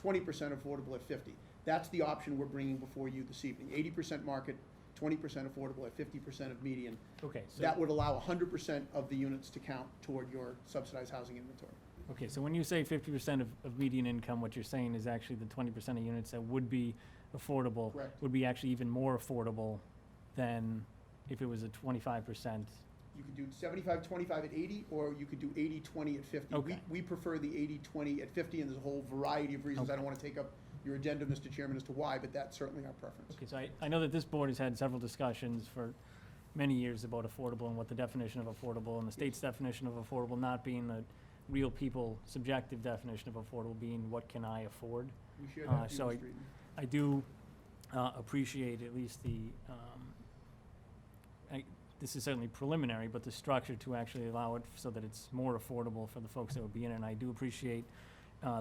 20% affordable at 50. That's the option we're bringing before you this evening. 80% market, 20% affordable at 50% of median. Okay, so That would allow 100% of the units to count toward your subsidized housing inventory. okay, so when you say 50% of median income, what you're saying is actually the 20% of units that would be affordable Correct. would be actually even more affordable than if it was a 25%. You could do 75-25 at 80, or you could do 80-20 at 50. Okay. We prefer the 80-20 at 50, and there's a whole variety of reasons. I Okay. don't want to take up your agenda, Mr. Chairman, as to why, but that's certainly our preference. Okay, so I know that this board has had several discussions for many years about affordable and what the definition of affordable and the state's definition of affordable not being the real people subjective definition of affordable being what can I afford. We share that view, so Mr. Eaton. I do appreciate at least this is certainly preliminary, but the structure to actually allow it so that it's more affordable for the folks that would be in it. And I do appreciate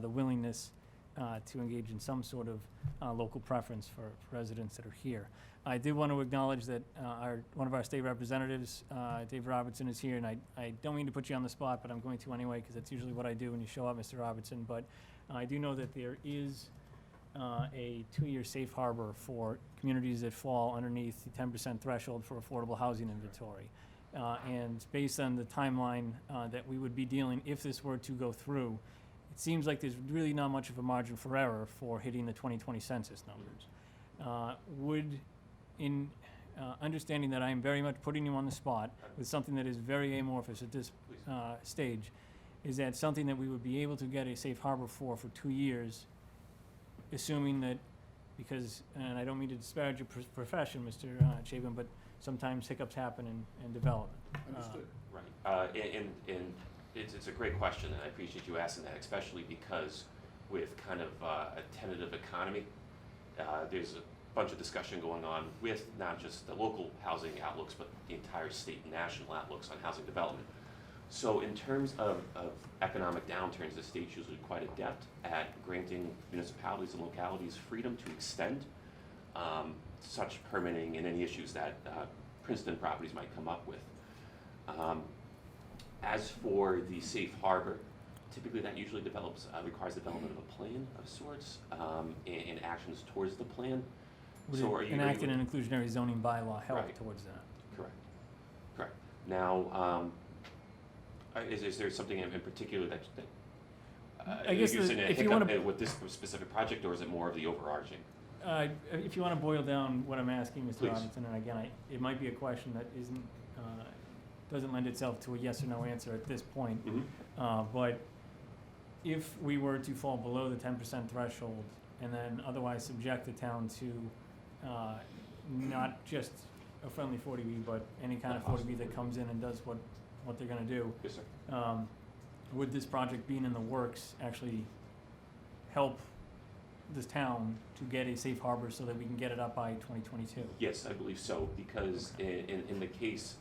the willingness to engage in some sort of local preference for residents that are here. I did want to acknowledge that one of our state representatives, Dave Robertson, is here, and I don't mean to put you on the spot, but I'm going to anyway, because that's usually what I do when you show up, Mr. Robertson. But I do know that there is a 2-year safe harbor for communities that fall underneath the 10% threshold for affordable housing inventory. And based on the timeline that we would be dealing if this were to go through, it seems like there's really not much of a margin for error for hitting the 2020 census numbers. understanding that I am very much putting you on the spot with something that is very amorphous at this stage, is that something that we would be able to get a safe harbor for 2 years, assuming that, because, and I don't mean to disparage your profession, Mr. Chapin, but sometimes hiccups happen in development. Understood. Right, and it's a great question, and I appreciate you asking that, especially because with kind of a tentative economy, there's a bunch of discussion going on with not just the local housing outlooks, but the entire state and national outlooks on housing development. So in terms of economic downturns, the state's usually quite adept at granting municipalities and localities freedom to extend such permitting and any issues that Princeton properties might come up with. As for the safe harbor, typically that usually requires development of a plan of sorts and actions towards the plan. So are you Enacted an inclusionary zoning bylaw help Right. towards that? Correct. Now, is there something in particular that I guess you're saying a if you hiccup wanna- with this specific project, or is it more of the overarching? If you want to boil down what I'm asking, Mr. Please. Robinson, and again, it might be a question that doesn't lend itself to a yes or no answer at this point, but if we were to fall below the 10% threshold and then otherwise subject the town to not just a friendly 40B, but any kind of 40B that comes in and does what they're gonna do, Yes, sir. would this project being in the works actually help this town to get a safe harbor so that we can get it up by 2022? Yes, I believe so, because in the case,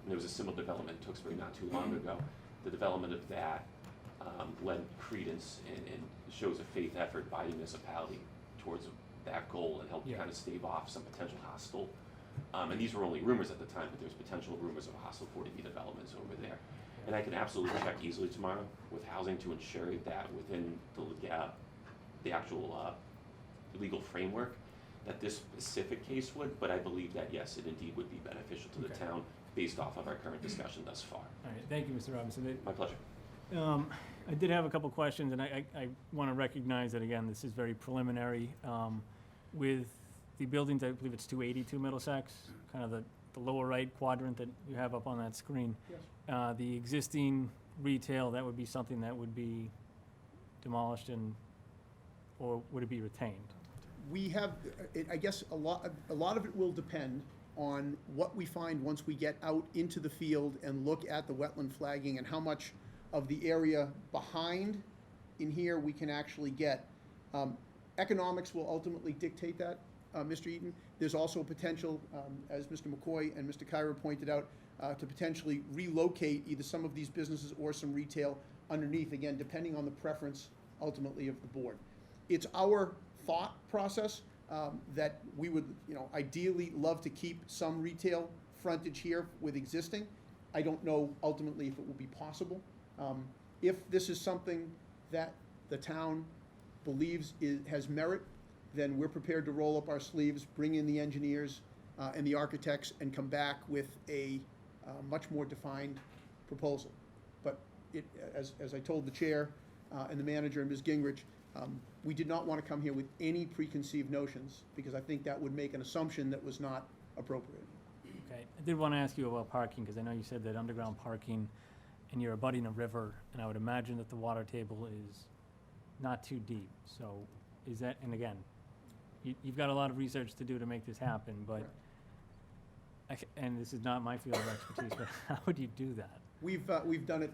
there was a similar development in Tewksbury not too long ago. The development of that led credence and shows a faith effort by the municipality towards that goal and helped Yeah. kind of stave off some potential hostile. And these were only rumors at the time, but there's potential rumors of hostile 40B developments over there. And I can absolutely check easily tomorrow with housing to ensure that within the actual legal framework that this specific case would, but I believe that yes, it indeed would be beneficial to the Okay. town based off of our current discussion thus far. All right, thank you, Mr. Robinson. My pleasure. I did have a couple questions, and I want to recognize that, again, this is very preliminary. With the buildings, I believe it's 282 Middlesex, kind of the lower right quadrant that you have up on that screen. Yes. The existing retail, that would be something that would be demolished or would it be retained? We have, I guess, a lot of it will depend on what we find once we get out into the field and look at the wetland flagging and how much of the area behind in here we can actually get. Economics will ultimately dictate that, Mr. Eaton. There's also potential, as Mr. McCoy and Mr. Kyra pointed out, to potentially relocate either some of these businesses or some retail underneath, again, depending on the preference ultimately of the board. It's our thought process that we would, ideally love to keep some retail frontage here with existing. I don't know ultimately if it will be possible. If this is something that the town believes has merit, then we're prepared to roll up our sleeves, bring in the engineers and the architects, and come back with a much more defined proposal. But as I told the chair and the manager and Ms. Gingrich, we did not want to come here with any preconceived notions, because I think that would make an assumption that was not appropriate. Okay, I did want to ask you about parking, because I know you said that underground parking, and you're abutting a river, and I would imagine that the water table is not too deep. So is that, and again, you've got a lot of research to do to make this happen, but, and this is not my field of expertise, but how would you do that? We've done it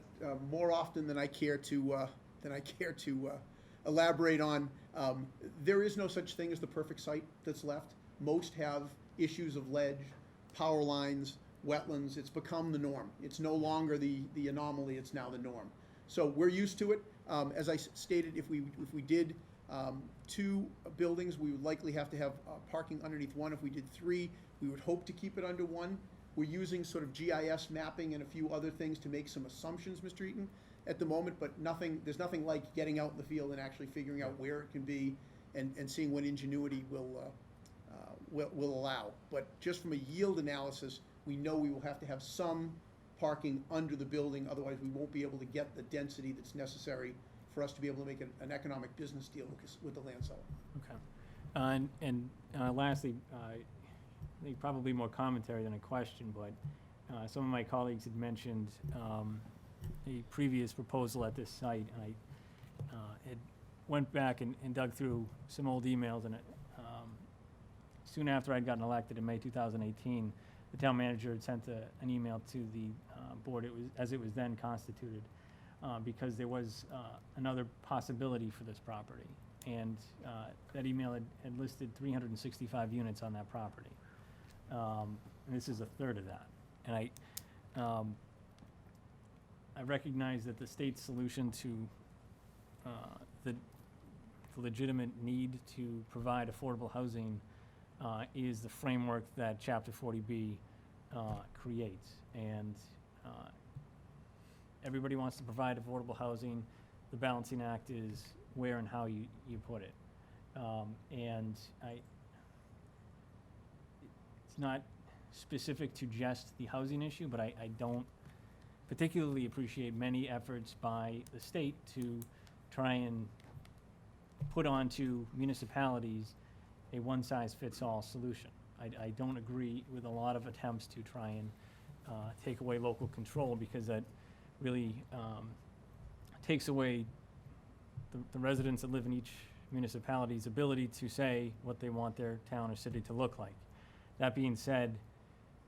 more often than I care to elaborate on. There is no such thing as the perfect site that's left. Most have issues of ledge, power lines, wetlands. It's become the norm. It's no longer the anomaly, it's now the norm. So we're used to it. As I stated, if we did 2 buildings, we would likely have to have parking underneath one. If we did 3, we would hope to keep it under 1. We're using sort of GIS mapping and a few other things to make some assumptions, Mr. Eaton, at the moment, but there's nothing like getting out in the field and actually figuring out where it can be and seeing what ingenuity will allow. But just from a yield analysis, we know we will have to have some parking under the building, otherwise we won't be able to get the density that's necessary for us to be able to make an economic business deal with the land seller. Okay. And lastly, I think probably more commentary than a question, but some of my colleagues had mentioned a previous proposal at this site, and I had went back and dug through some old emails, and soon after I'd gotten elected in May 2018, the town manager had sent an email to the board, as it was then constituted, because there was another possibility for this property. And that email had listed 365 units on that property. And this is a third of that. And I recognize that the state's solution to the legitimate need to provide affordable housing is the framework that Chapter 40B creates. And everybody wants to provide affordable housing. The balancing act is where and how you put it. And it's not specific to just the housing issue, but I don't particularly appreciate many efforts by the state to try and put onto municipalities a one-size-fits-all solution. I don't agree with a lot of attempts to try and take away local control, because that really takes away the residents that live in each municipality's ability to say what they want their town or city to look like. That being said,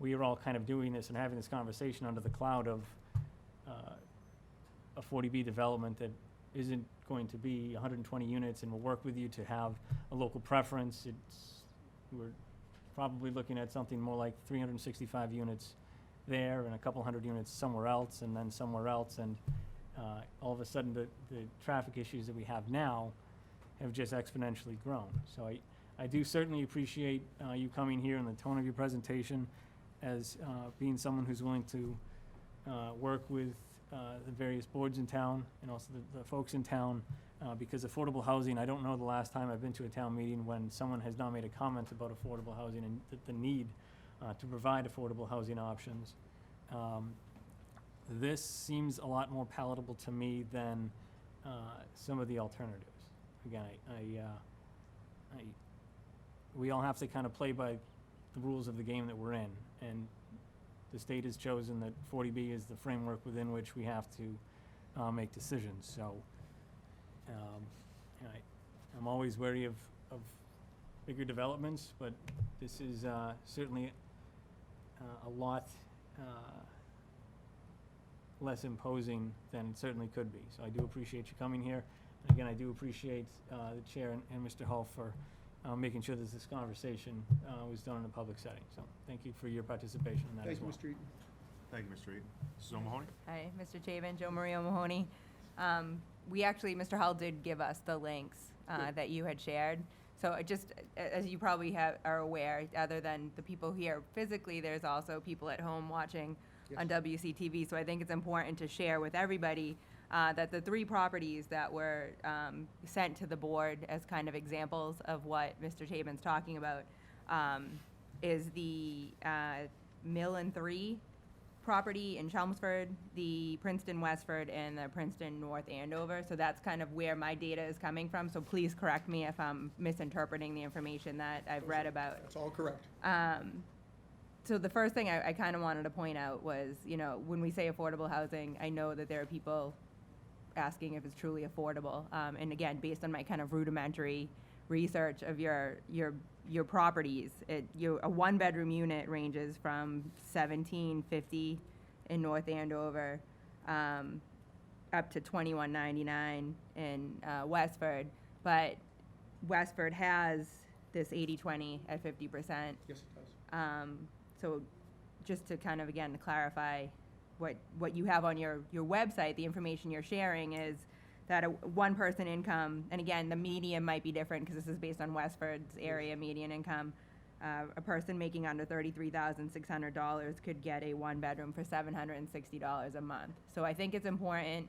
we are all kind of doing this and having this conversation under the cloud of a 40B development that isn't going to be 120 units, and we'll work with you to have a local preference. We're probably looking at something more like 365 units there and a couple hundred units somewhere else, and then somewhere else, and all of a sudden the traffic issues that we have now have just exponentially grown. So I do certainly appreciate you coming here and the tone of your presentation as being someone who's willing to work with the various boards in town and also the folks in town, because affordable housing, I don't know the last time I've been to a town meeting when someone has not made a comment about affordable housing and the need to provide affordable housing options. This seems a lot more palatable to me than some of the alternatives. Again, we all have to kind of play by the rules of the game that we're in, and the state has chosen that 40B is the framework within which we have to make decisions. So I'm always wary of bigger developments, but this is certainly a lot less imposing than it certainly could be. So I do appreciate you coming here. And again, I do appreciate the chair and Mr. Hull for making sure that this conversation was done in a public setting. So thank you for your participation in that as Thank you, well. Mr. Eaton. Thank you, Mr. Eaton. Mrs. O'Mahony? Hi, Mr. Chapin, Joe Marie O'Mahony. We actually, Mr. Hull did give us the links that you had shared. So just, as you probably are aware, other than the people here physically, there's also people at home watching on WCTV. So I think it's important to share with everybody that the 3 properties that were sent to the board as kind of examples of what Mr. Chapin's talking about is the Mill and 3 property in Chelmsford, the Princeton Westford, and the Princeton North Andover. So that's kind of where my data is coming from. So please correct me if I'm misinterpreting the information that I've read about. That's all correct. So the first thing I kind of wanted to point out was, when we say affordable housing, I know that there are people asking if it's truly affordable. And again, based on my kind of rudimentary research of your properties, a 1-bedroom unit ranges from $1,750 in North Andover up to $2,199 in Westford. But Westford has this 80-20 at 50%. Yes, it does. So just to kind of, again, clarify what you have on your website, the information you're sharing is that a one-person income, and again, the median might be different because this is based on Westford's area median income. A person making under $33,600 could get a 1-bedroom for $760 a month. So I think it's important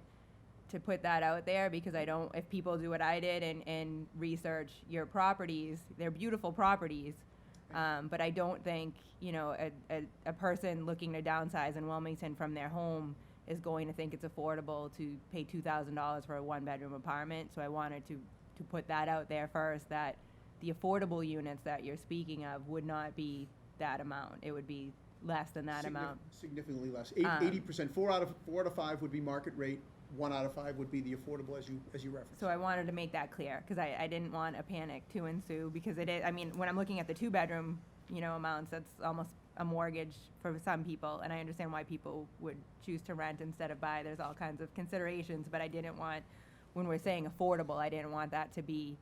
to put that out there, because if people do what I did and research your properties, they're beautiful properties. But I don't think, a person looking to downsize in Wilmington from their home is going to think it's affordable to pay $2,000 for a 1-bedroom apartment. So I wanted to put that out there first, that the affordable units that you're speaking of would not be that amount. It would be less than that amount. Significantly less. 80%, 4 out of 5 would be market rate, 1 out of 5 would be the affordable as you referenced. So I wanted to make that clear, because I didn't want a panic to ensue, because it is, I mean, when I'm looking at the 2-bedroom, amounts, that's almost a mortgage for some people, and I understand why people would choose to rent instead of buy. There's all kinds of considerations, but I didn't want, when we're saying affordable, I didn't want that to be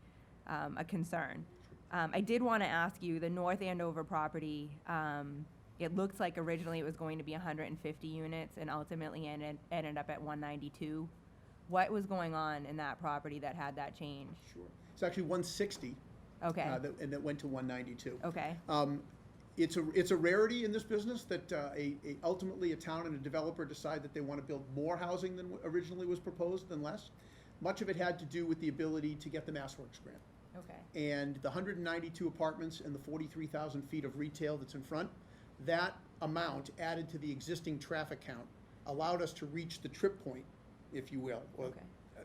a concern. I did want to ask you, the North Andover property, it looks like originally it was going to be 150 units and ultimately ended up at 192. What was going on in that property that had that change? Sure. It's actually 160. Okay. And that went to 192. Okay. It's a rarity in this business that ultimately a town and a developer decide that they want to build more housing than originally was proposed than less. Much of it had to do with the ability to get the MassWorks grant. Okay. And the 192 apartments and the 43,000 feet of retail that's in front, that amount added to the existing traffic count allowed us to reach the trip point, if you will, or Okay.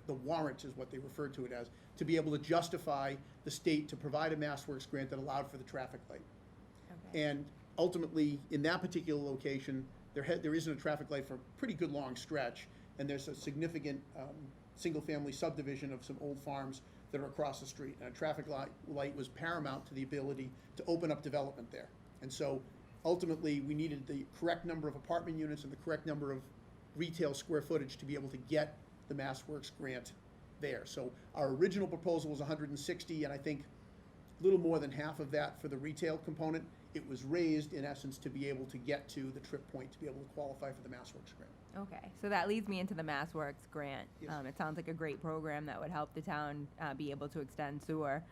the warrant is what they referred to it as, to be able to justify the state to provide a MassWorks grant that allowed for the traffic light. Okay. And ultimately, in that particular location, there isn't a traffic light for a pretty good long stretch, and there's a significant single-family subdivision of some old farms that are across the street. And a traffic light was paramount to the ability to open up development there. And so ultimately, we needed the correct number of apartment units and the correct number of retail square footage to be able to get the MassWorks grant there. So our original proposal was 160, and I think a little more than half of that for the retail component. It was raised, in essence, to be able to get to the trip point, to be able to qualify for the MassWorks grant. Okay, so that leads me into the MassWorks grant. Yes. It sounds like a great program that would help the town be able to extend sewer.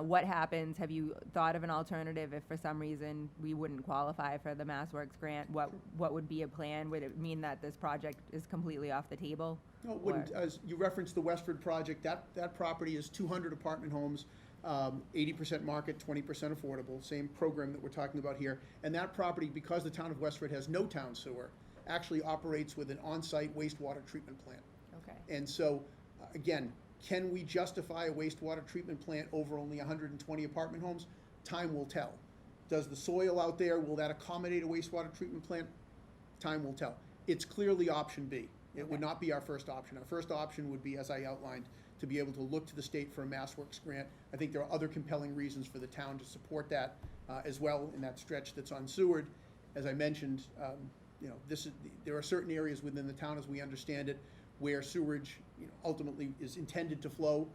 What happens, have you thought of an alternative if for some reason we wouldn't qualify for the MassWorks grant? What would be a plan? Would it mean that this project is completely off the table? No, it wouldn't. As you referenced the Westford project, that property is 200 apartment homes, 80% market, 20% affordable, same program that we're talking about here. And that property, because the town of Westford has no town sewer, actually operates with an on-site wastewater treatment plant. Okay. And so, again, can we justify a wastewater treatment plant over only 120 apartment homes? Time will tell. Does the soil out there, will that accommodate a wastewater treatment plant? Time will tell. It's clearly option B. It would Okay. not be our first option. Our first option would be, as I outlined, to be able to look to the state for a MassWorks grant. I think there are other compelling reasons for the town to support that as well in that stretch that's on Seward. As I mentioned, there are certain areas within the town, as we understand it, where sewerage ultimately is intended to flow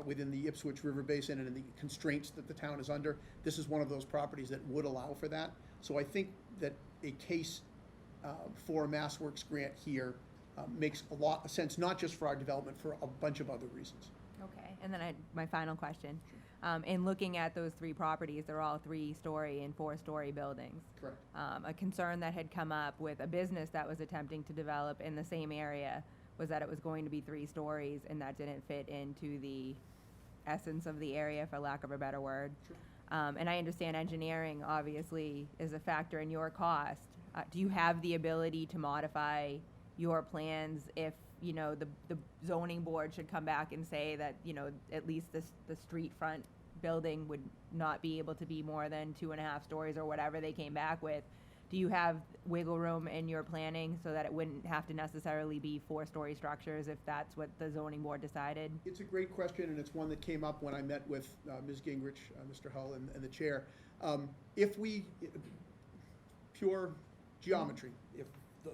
within the Ipswich River Basin and in the constraints that the town is under. This is one of those properties that would allow for that. So I think that a case for a MassWorks grant here makes a lot of sense, not just for our development, for a bunch of other reasons. Okay, and then my final question. In looking at those 3 properties, they're all 3-story and 4-story buildings. Correct. A concern that had come up with a business that was attempting to develop in the same area was that it was going to be 3 stories, and that didn't fit into the essence of the area, for lack of a better word. Sure. And I understand engineering obviously is a factor in your cost. Do you have the ability to modify your plans if, the zoning board should come back and say that, at least the street front building would not be able to be more than 2.5 stories or whatever they came back with? Do you have wiggle room in your planning so that it wouldn't have to necessarily be 4-story structures if that's what the zoning board decided? It's a great question, and it's one that came up when I met with Ms. Gingrich, Mr. Hull, and the chair. If we, pure geometry, if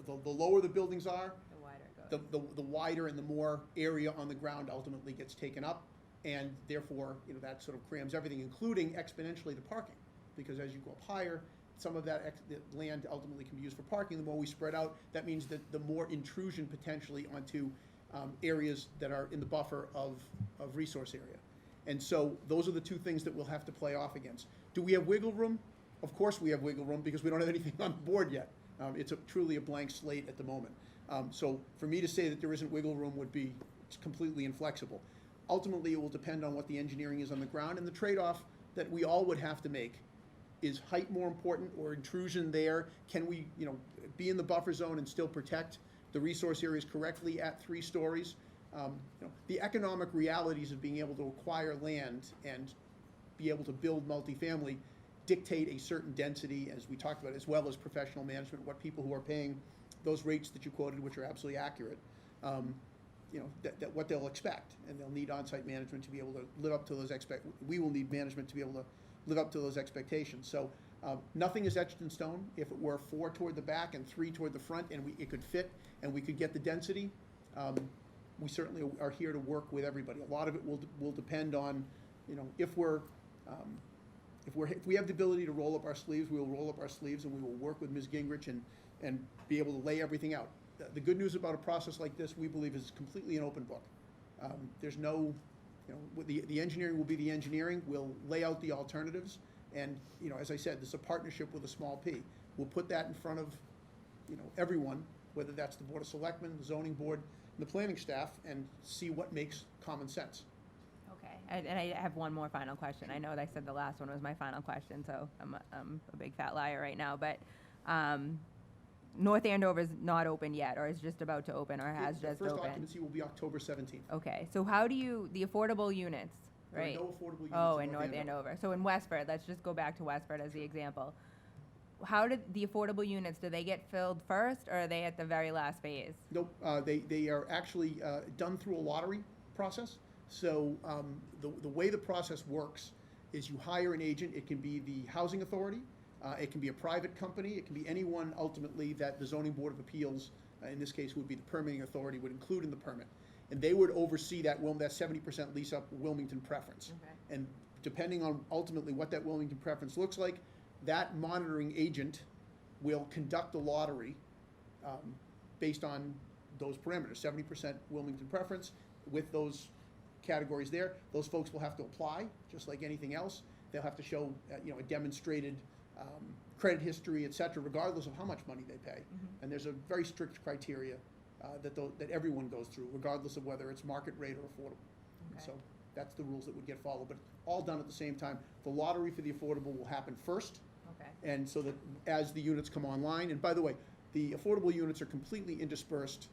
the lower the buildings are, The wider it goes. the wider and the more area on the ground ultimately gets taken up, and therefore, that sort of crams everything, including exponentially the parking. Because as you go up higher, some of that land ultimately can be used for parking. The more we spread out, that means that the more intrusion potentially onto areas that are in the buffer of resource area. And so those are the 2 things that we'll have to play off against. Do we have wiggle room? Of course we have wiggle room, because we don't have anything on the board yet. It's truly a blank slate at the moment. So for me to say that there isn't wiggle room would be completely inflexible. Ultimately, it will depend on what the engineering is on the ground, and the trade-off that we all would have to make is height more important, or intrusion there? Can we, be in the buffer zone and still protect the resource areas correctly at 3 stories? The economic realities of being able to acquire land and be able to build multifamily dictate a certain density, as we talked about, as well as professional management, what people who are paying those rates that you quoted, which are absolutely accurate, that what they'll expect, and they'll need on-site management to be able to live up to those we will need management to be able to live up to those expectations. So nothing is etched in stone. If it were 4 toward the back and 3 toward the front, and it could fit, and we could get the density, we certainly are here to work with everybody. A lot of it will depend on, if we have the ability to roll up our sleeves, we will roll up our sleeves, and we will work with Ms. Gingrich and be able to lay everything out. The good news about a process like this, we believe, is completely an open book. There's no, the engineering will be the engineering. We'll lay out the alternatives, and as I said, this is a partnership with a small p. We'll put that in front of, everyone, whether that's the Board of Selectmen, the zoning board, and the planning staff, and see what makes common sense. Okay, and I have one more final question. I know that I said the last one was my final question, so I'm a big fat liar right now, but North Andover's not open yet, or is just about to open, or has just First opened? occupancy will be October 17th. Okay, so how do you, the affordable units, There are right? no affordable units Oh, in North Andover. So in Westford, let's just go back to Westford as the example. How did the affordable units, do they get filled first, or are they at the very last phase? Nope, they are actually done through a lottery process. So the way the process works is you hire an agent. It can be the housing authority, it can be a private company, it can be anyone ultimately that the zoning board of appeals, in this case would be the permitting authority, would include in the permit. And they would oversee that 70% lease up Wilmington preference. Okay. And depending on ultimately what that Wilmington preference looks like, that monitoring agent will conduct a lottery based on those parameters, 70% Wilmington preference with those categories there. Those folks will have to apply, just like anything else. They'll have to show a demonstrated credit history, et cetera, regardless of how much money they pay. Mm-hmm. And there's a very strict criteria that everyone goes through, regardless of whether it's market rate or affordable. Okay. So that's the rules that would get followed, but all done at the same time. The lottery for the affordable will happen first, Okay. and so that as the units come online, and by the way, the affordable units are completely interspersed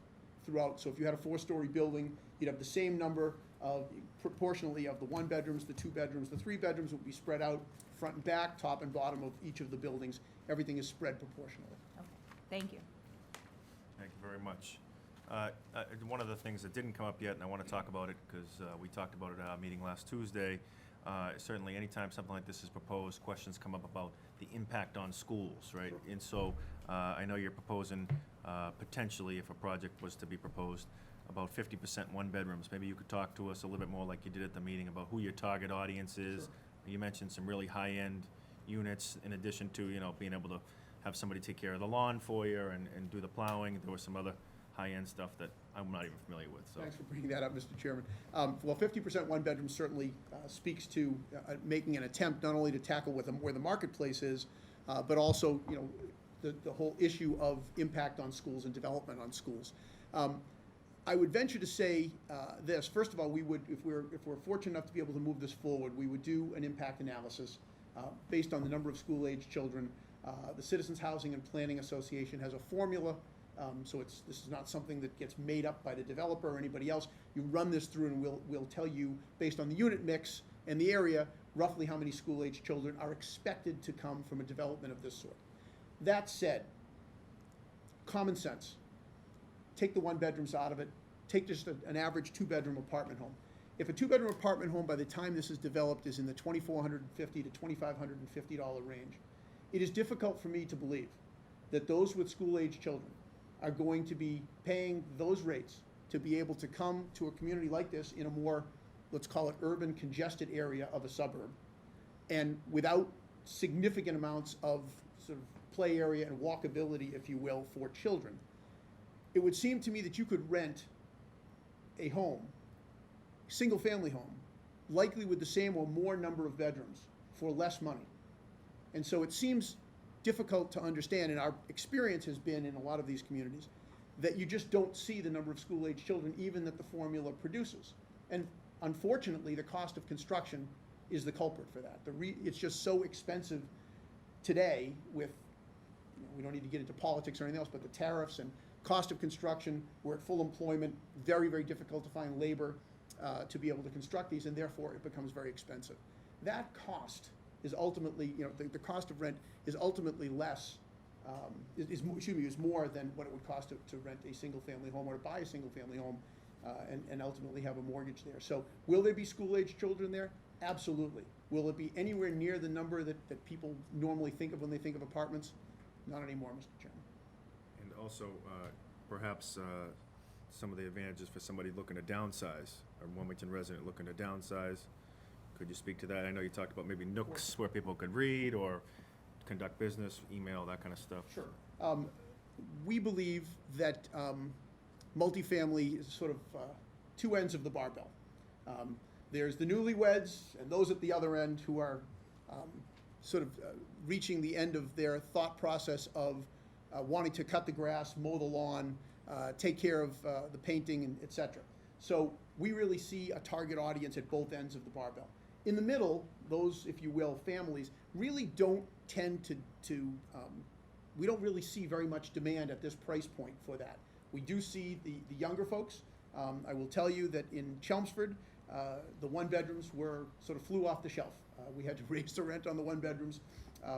throughout. So if you had a 4-story building, you'd have the same number of, proportionally, of the 1 bedrooms, the 2 bedrooms, the 3 bedrooms would be spread out front and back, top and bottom of each of the buildings. Everything is spread proportionally. Okay, thank you. Thank you very much. One of the things that didn't come up yet, and I want to talk about it because we talked about it at our meeting last Tuesday, certainly anytime something like this is proposed, questions come up about the impact on schools, right? Sure. And so I know you're proposing potentially, if a project was to be proposed, about 50% 1-bedrooms. Maybe you could talk to us a little bit more like you did at the meeting about who your target audience is. Sure. You mentioned some really high-end units in addition to, being able to have somebody take care of the lawn for you and do the plowing. There was some other high-end stuff that I'm not even familiar with, so. Thanks for bringing that up, Mr. Chairman. Well, 50% 1-bedroom certainly speaks to making an attempt not only to tackle where the marketplace is, but also, the whole issue of impact on schools and development on schools. I would venture to say this. First of all, we would, if we're fortunate enough to be able to move this forward, we would do an impact analysis based on the number of school-age children. The Citizens Housing and Planning Association has a formula, so this is not something that gets made up by the developer or anybody else. You run this through, and we'll tell you, based on the unit mix and the area, roughly how many school-age children are expected to come from a development of this sort. That said, common sense. Take the 1-bedrooms out of it. Take just an average 2-bedroom apartment home. If a 2-bedroom apartment home, by the time this is developed, is in the $2,450 to $2,550 range, it is difficult for me to believe that those with school-age children are going to be paying those rates to be able to come to a community like this in a more, let's call it, urban, congested area of a suburb, and without significant amounts of sort of play area and walkability, if you will, for children. It would seem to me that you could rent a home, single-family home, likely with the same or more number of bedrooms for less money. And so it seems difficult to understand, and our experience has been in a lot of these communities, that you just don't see the number of school-age children even that the formula produces. And unfortunately, the cost of construction is the culprit for that. It's just so expensive today with, we don't need to get into politics or anything else, but the tariffs and cost of construction, we're at full employment, very, very difficult to find labor to be able to construct these, and therefore it becomes very expensive. That cost is ultimately, the cost of rent is ultimately less, is more than what it would cost to rent a single-family home or to buy a single-family home, and ultimately have a mortgage there. So will there be school-age children there? Absolutely. Will it be anywhere near the number that people normally think of when they think of apartments? Not anymore, Mr. Chairman. And also, perhaps some of the advantages for somebody looking to downsize, a Wilmington resident looking to downsize. Could you speak to that? I know you talked about maybe nooks where people could read or conduct business, email, that kind of stuff. Sure. We believe that multifamily is sort of two ends of the barbell. There's the newlyweds and those at the other end who are sort of reaching the end of their thought process of wanting to cut the grass, mow the lawn, take care of the painting, and et cetera. So we really see a target audience at both ends of the barbell. In the middle, those, if you will, families really don't tend to we don't really see very much demand at this price point for that. We do see the younger folks. I will tell you that in Chelmsford, the one-bedrooms sort of flew off the shelf. We had to raise the rent on the one-bedrooms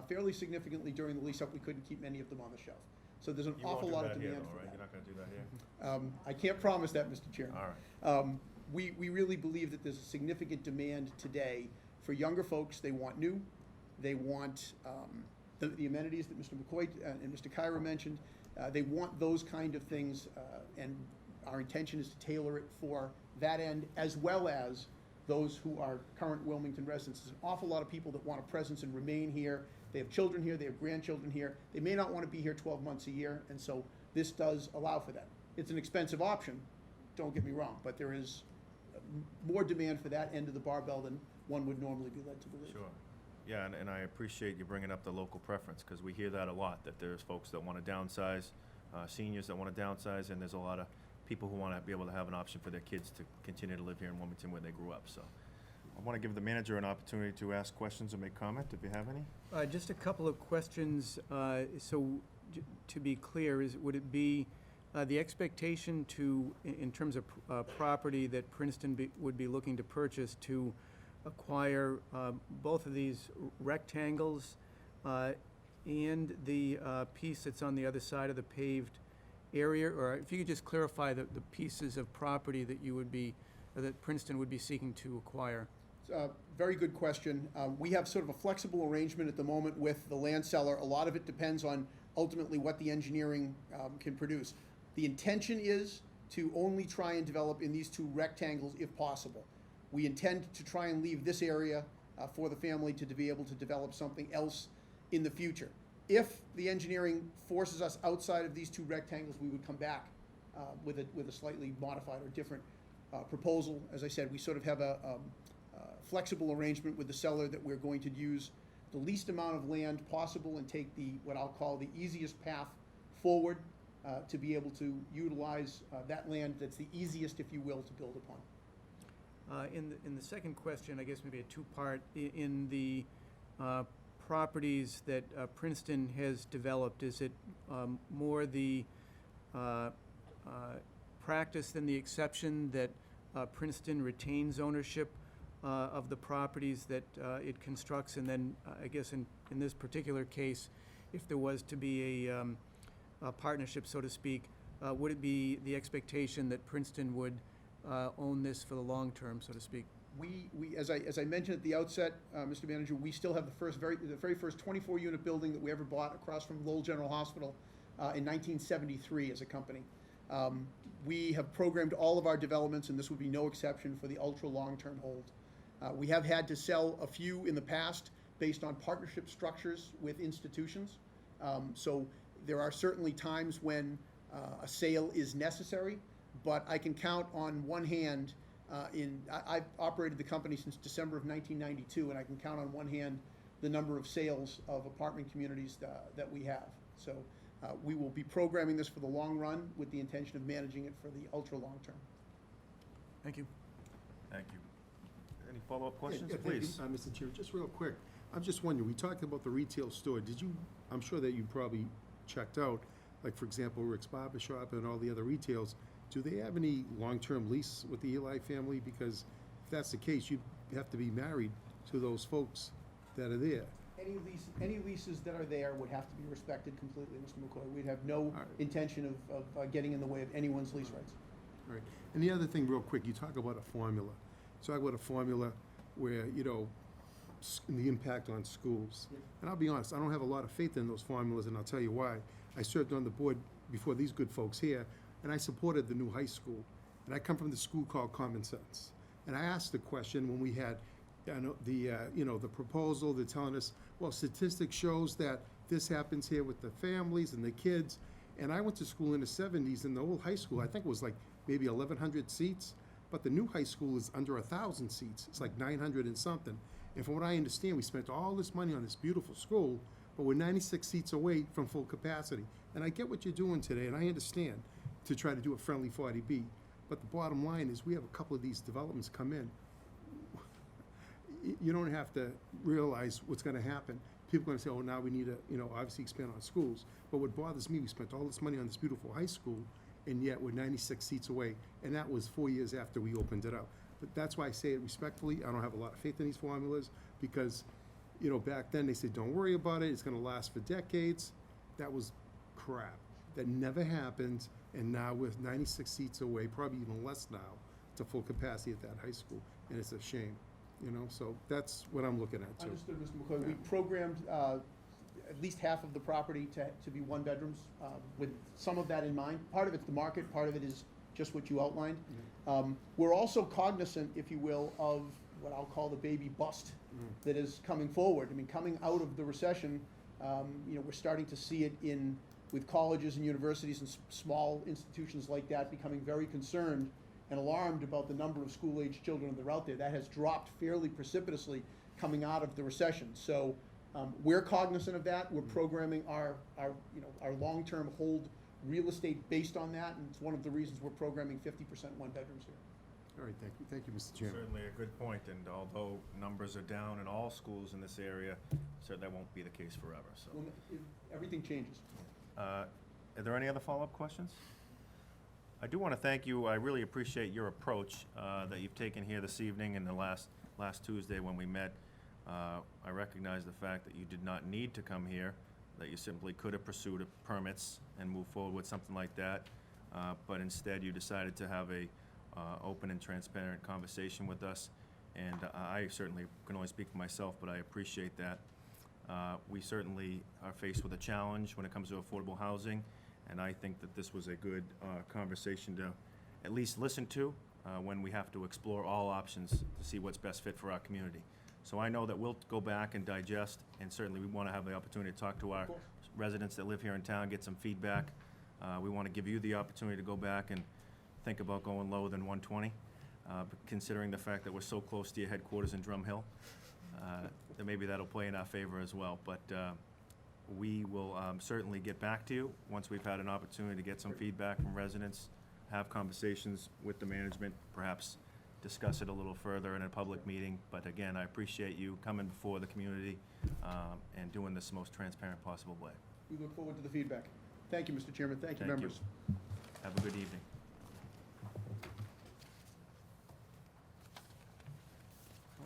fairly significantly during the lease-up. We couldn't keep many of them on the shelf. So there's an awful lot of demand for that. You're not going to do that here? I can't promise that, Mr. Chairman. All right. We really believe that there's a significant demand today for younger folks. They want new. They want the amenities that Mr. McCoy and Mr. Kyra mentioned. They want those kind of things, and our intention is to tailor it for that end, as well as those who are current Wilmington residents. There's an awful lot of people that want a presence and remain here. They have children here, they have grandchildren here. They may not want to be here 12 months a year, and so this does allow for that. It's an expensive option, don't get me wrong, but there is more demand for that end of the barbell than one would normally be led to believe. Sure. Yeah, and I appreciate you bringing up the local preference, because we hear that a lot, that there's folks that want to downsize, seniors that want to downsize, and there's a lot of people who want to be able to have an option for their kids to continue to live here in Wilmington where they grew up. So I want to give the manager an opportunity to ask questions or make comment, if you have any. Just a couple of questions. To be clear, would it be the expectation in terms of property that Princeton would be looking to purchase, to acquire both of these rectangles and the piece that's on the other side of the paved area? Or if you could just clarify the pieces of property that that Princeton would be seeking to acquire. Very good question. We have sort of a flexible arrangement at the moment with the land seller. A lot of it depends on ultimately what the engineering can produce. The intention is to only try and develop in these two rectangles if possible. We intend to try and leave this area for the family to be able to develop something else in the future. If the engineering forces us outside of these two rectangles, we would come back with a slightly modified or different proposal. As I said, we sort of have a flexible arrangement with the seller that we're going to use the least amount of land possible and take what I'll call the easiest path forward to be able to utilize that land that's the easiest, if you will, to build upon. In the second question, I guess maybe a two-part, in the properties that Princeton has developed, is it more the practice than the exception that Princeton retains ownership of the properties that it constructs? And then I guess in this particular case, if there was to be a partnership, so to speak, would it be the expectation that Princeton would own this for the long term, so to speak? As I mentioned at the outset, Mr. Manager, we still have the very first 24-unit building that we ever bought across from Lowell General Hospital in 1973 as a company. We have programmed all of our developments, and this would be no exception, for the ultra long-term hold. We have had to sell a few in the past based on partnership structures with institutions. So there are certainly times when a sale is necessary, but I can count on one hand. I've operated the company since December of 1992, and I can count on one hand the number of sales of apartment communities that we have. So we will be programming this for the long run with the intention of managing it for the ultra long term. Thank you. Thank you. Any follow-up questions, Yeah, thank you, please? Mr. Chair, just real quick, I'm just wondering, we talked about the retail store. I'm sure that you probably checked out, like, for example, Rick's Barber Shop and all the other retails. Do they have any long-term lease with the Eli family? Because if that's the case, you'd have to be married to those folks that are there. Any leases that are there would have to be respected completely, Mr. McCoy. We'd have no right. intention of getting in the way of anyone's lease rights. Right. And the other thing, real quick, you talk about a formula. Talk about a formula where, you know, the impact on schools. Yeah. And I'll be honest, I don't have a lot of faith in those formulas, and I'll tell you why. I served on the board before these good folks here, and I supported the new high school. And I come from the school called Common Sense. And I asked the question when we had the proposal, they're telling us, well, statistics shows that this happens here with the families and the kids. And I went to school in the 70s, and the old high school, I think it was like maybe 1,100 seats, but the new high school is under 1,000 seats. It's like 900 and something. And from what I understand, we spent all this money on this beautiful school, but we're 96 seats away from full capacity. And I get what you're doing today, and I understand to try to do a friendly 40B. But the bottom line is we have a couple of these developments come in. You don't have to realize what's going to happen. People are going to say, oh, now we need to, obviously expand on schools. But what bothers me, we spent all this money on this beautiful high school, and yet we're 96 seats away. And that was 4 years after we opened it up. But that's why I say it respectfully. I don't have a lot of faith in these formulas because, back then they said, don't worry about it. It's going to last for decades. That was crap. That never happened. And now we're 96 seats away, probably even less now, to full capacity at that high school. And it's a shame, So that's what I'm looking at, too. Understood, Mr. McCoy. We programmed at least half of the property to be one bedrooms with some of that in mind. Part of it's the market, part of it is just what you outlined. We're also cognizant, if you will, of what I'll call the baby bust that is coming forward. I mean, coming out of the recession, we're starting to see it with colleges and universities and small institutions like that becoming very concerned and alarmed about the number of school-age children that are out there. That has dropped fairly precipitously coming out of the recession. So we're cognizant of that. We're programming our long-term hold real estate based on that, and it's one of the reasons we're programming 50% one bedrooms here. All right, thank you, Mr. Chairman. Certainly a good point, and although numbers are down in all schools in this area, certainly that won't be the case forever, so. Well, everything changes. Are there any other follow-up questions? I do want to thank you. I really appreciate your approach that you've taken here this evening and the last Tuesday when we met. I recognize the fact that you did not need to come here, that you simply could have pursued permits and moved forward with something like that, but instead you decided to have a open and transparent conversation with us, and I certainly can only speak for myself, but I appreciate that. We certainly are faced with a challenge when it comes to affordable housing, and I think that this was a good conversation to at least listen to when we have to explore all options to see what's best fit for our community. So I know that we'll go back and digest, and certainly we want to have the opportunity to talk to our residents that live here in town, get some feedback. We want to give you the opportunity to go back and think about going lower than 120, considering the fact that we're so close to your headquarters in Drum Hill. Then maybe that'll play in our favor as well. But we will certainly get back to you once we've had an opportunity to get some feedback from residents, have conversations with the management, perhaps discuss it a little further in a public meeting. But again, I appreciate you coming before the community and doing this the most transparent possible way. We look forward to the feedback. Thank you, Mr. Chairman. Thank you, members. Have a good evening.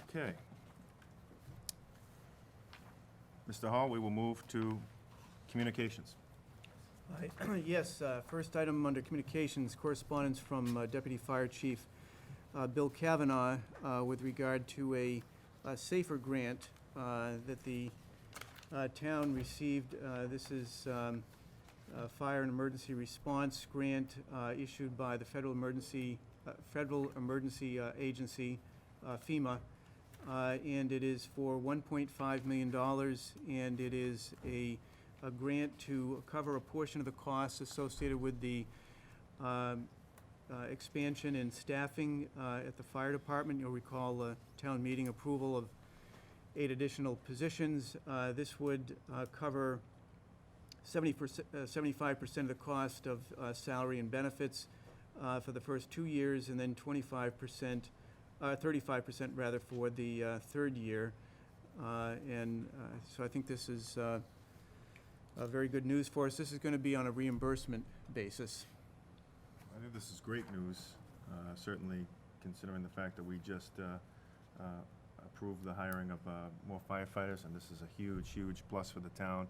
Okay. Mr. Hall, we will move to communications. Yes, first item under communications, correspondence from Deputy Fire Chief Bill Kavanaugh with regard to a SAFER grant that the town received. This is a fire and emergency response grant issued by the Federal Emergency Agency, FEMA, and it is for $1.5 million, and it is a grant to cover a portion of the costs associated with the expansion in staffing at the fire department. You'll recall town meeting approval of 8 additional positions. This would cover 75% of the cost of salary and benefits for the first 2 years, and then 35% rather for the third year. So I think this is very good news for us. This is going to be on a reimbursement basis. I think this is great news, certainly considering the fact that we just approved the hiring of more firefighters, and this is a huge, huge plus for the town.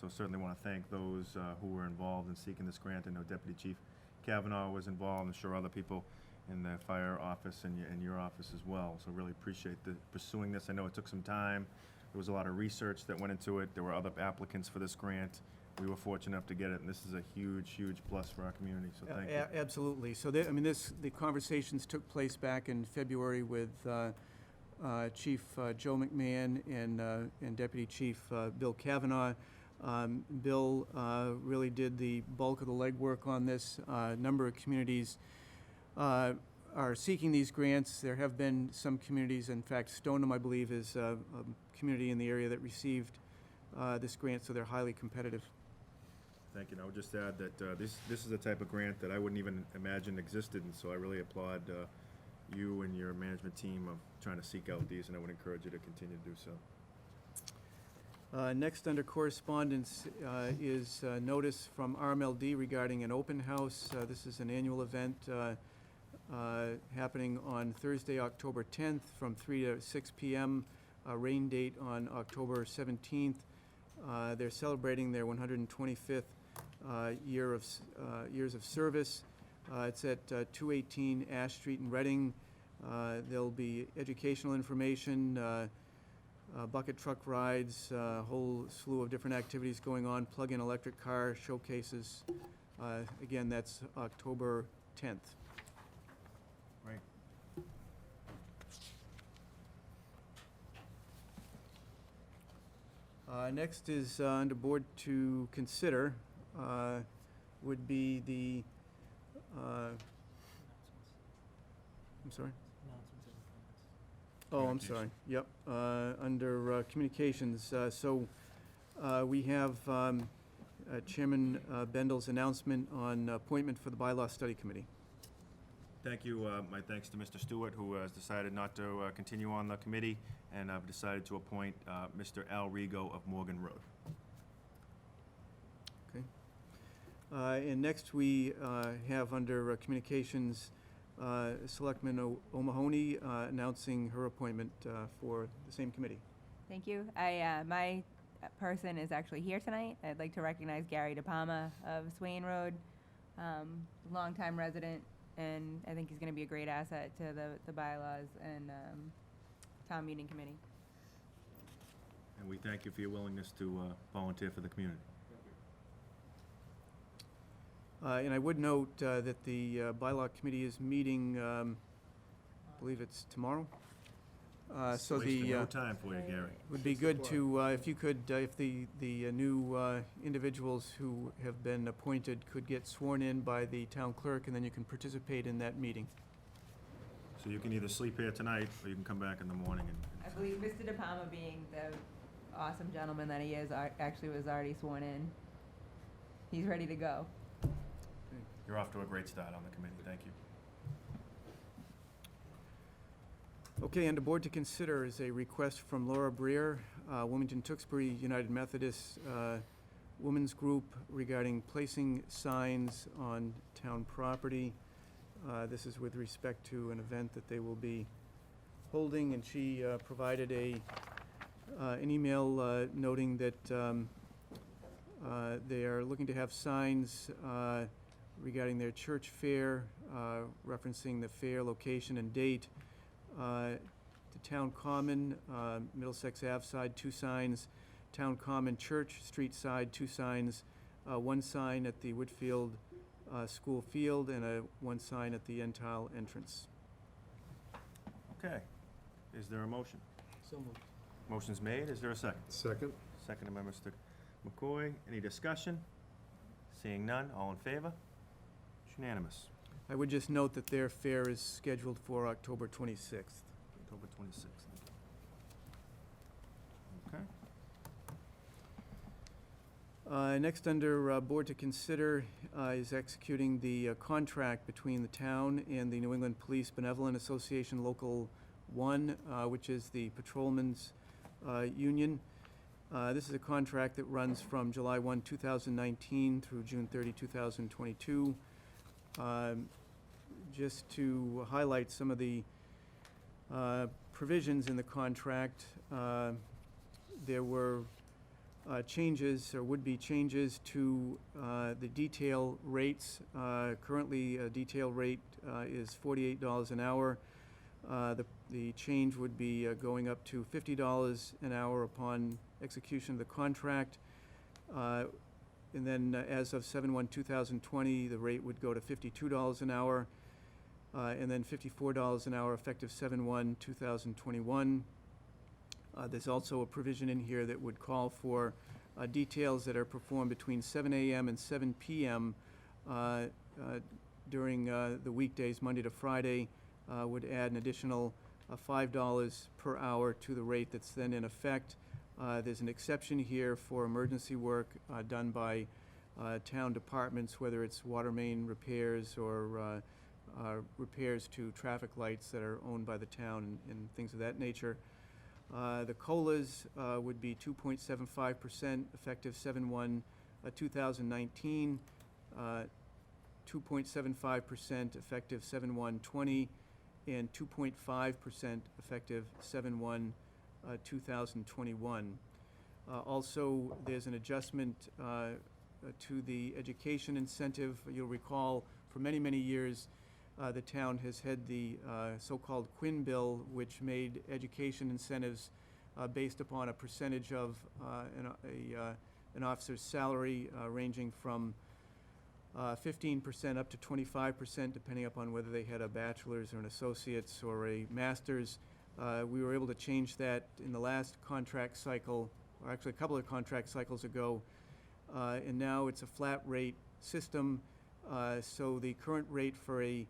So certainly want to thank those who were involved in seeking this grant. I know Deputy Chief Kavanaugh was involved, I'm sure other people in the fire office and your office as well. So really appreciate the pursuing this. I know it took some time. There was a lot of research that went into it. There were other applicants for this grant. We were fortunate enough to get it, and this is a huge, huge plus for our community, so thank you. Absolutely. So, the conversations took place back in February with Chief Joe McMahon and Deputy Chief Bill Kavanaugh. Bill really did the bulk of the legwork on this. A number of communities are seeking these grants. There have been some communities, in fact, Stoneham, I believe, is a community in the area that received this grant, so they're highly competitive. Thank you. And I would just add that this is the type of grant that I wouldn't even imagine existed, and so I really applaud you and your management team of trying to seek out these, and I would encourage you to continue to do so. Next, under correspondence, is notice from RMLD regarding an open house. This is an annual event happening on Thursday, October 10th, from 3 to 6 p.m. Rain date on October 17th. They're celebrating their 125th years of service. It's at 218 Ash Street in Reading. There'll be educational information, bucket truck rides, a whole slew of different activities going on, plug-in electric car showcases. Again, that's October 10th. Right. Next is under board to consider would be the, I'm sorry? Oh, I'm sorry, yep, under communications. So we have Chairman Bendel's announcement on appointment for the Bylaw Study Committee. Thank you. My thanks to Mr. Stewart, who has decided not to continue on the committee, and I've decided to appoint Mr. Al Rigo of Morgan Road. Okay. And next we have under communications Selectman O'Mahony announcing her appointment for the same committee. Thank you. My person is actually here tonight. I'd like to recognize Gary DePalma of Swain Road, longtime resident, and I think he's going to be a great asset to the bylaws and town meeting committee. And we thank you for your willingness to volunteer for the community. And I would note that the bylaw committee is meeting, I believe it's tomorrow. So Wasting the no time for you, Gary. would be good to, if you could, if the new individuals who have been appointed could get sworn in by the town clerk, and then you can participate in that meeting. So you can either sleep here tonight, or you can come back in the morning and. I believe Mr. DePalma, being the awesome gentleman that he is, actually was already sworn in. He's ready to go. You're off to a great start on the committee. Thank you. Okay, and the board to consider is a request from Laura Breer, Wilmington Tewksbury United Methodist Women's Group, regarding placing signs on town property. This is with respect to an event that they will be holding, and she provided an email noting that they are looking to have signs regarding their church fair, referencing the fair location and date. The Town Common, Middlesex Ave side, 2 signs. Town Common Church Street side, 2 signs. 1 sign at the Whitfield School Field, and 1 sign at the Entile entrance. Okay. Is there a motion? So moved. Motion's made. Is there a second? Second? Seconded by Mr. McCoy. Any discussion? Seeing none, all in favor? It's unanimous. I would just note that their fair is scheduled for October 26th. October 26th. Okay. Next, under board to consider is executing the contract between the town and the New England Police Benevolent Association Local 1, which is the patrolmen's union. This is a contract that runs from July 1, 2019 through June 30, 2022. Just to highlight some of the provisions in the contract. There were changes, or would be changes to the detail rates. Currently, a detail rate is $48 an hour. The change would be going up to $50 an hour upon execution of the contract. And then as of 7/1/2020, the rate would go to $52 an hour, and then $54 an hour effective 7/1/2021. There's also a provision in here that would call for details that are performed between 7 a.m. and 7 p.m. During the weekdays, Monday to Friday, would add an additional $5 per hour to the rate that's then in effect. There's an exception here for emergency work done by town departments, whether it's water main repairs or repairs to traffic lights that are owned by the town and things of that nature. The COLAs would be 2.75% effective 7/1/2019, 2.75% effective 7/1/20, and 2.5% effective 7/1/2021. Also, there's an adjustment to the education incentive. You'll recall for many, many years, the town has had the so-called Quinn Bill, which made education incentives based upon a percentage of an officer's salary, ranging from 15% up to 25%, depending upon whether they had a bachelor's or an associate's or a master's. We were able to change that in the last contract cycle, or actually a couple of contract cycles ago, and now it's a flat rate system. So the current rate for a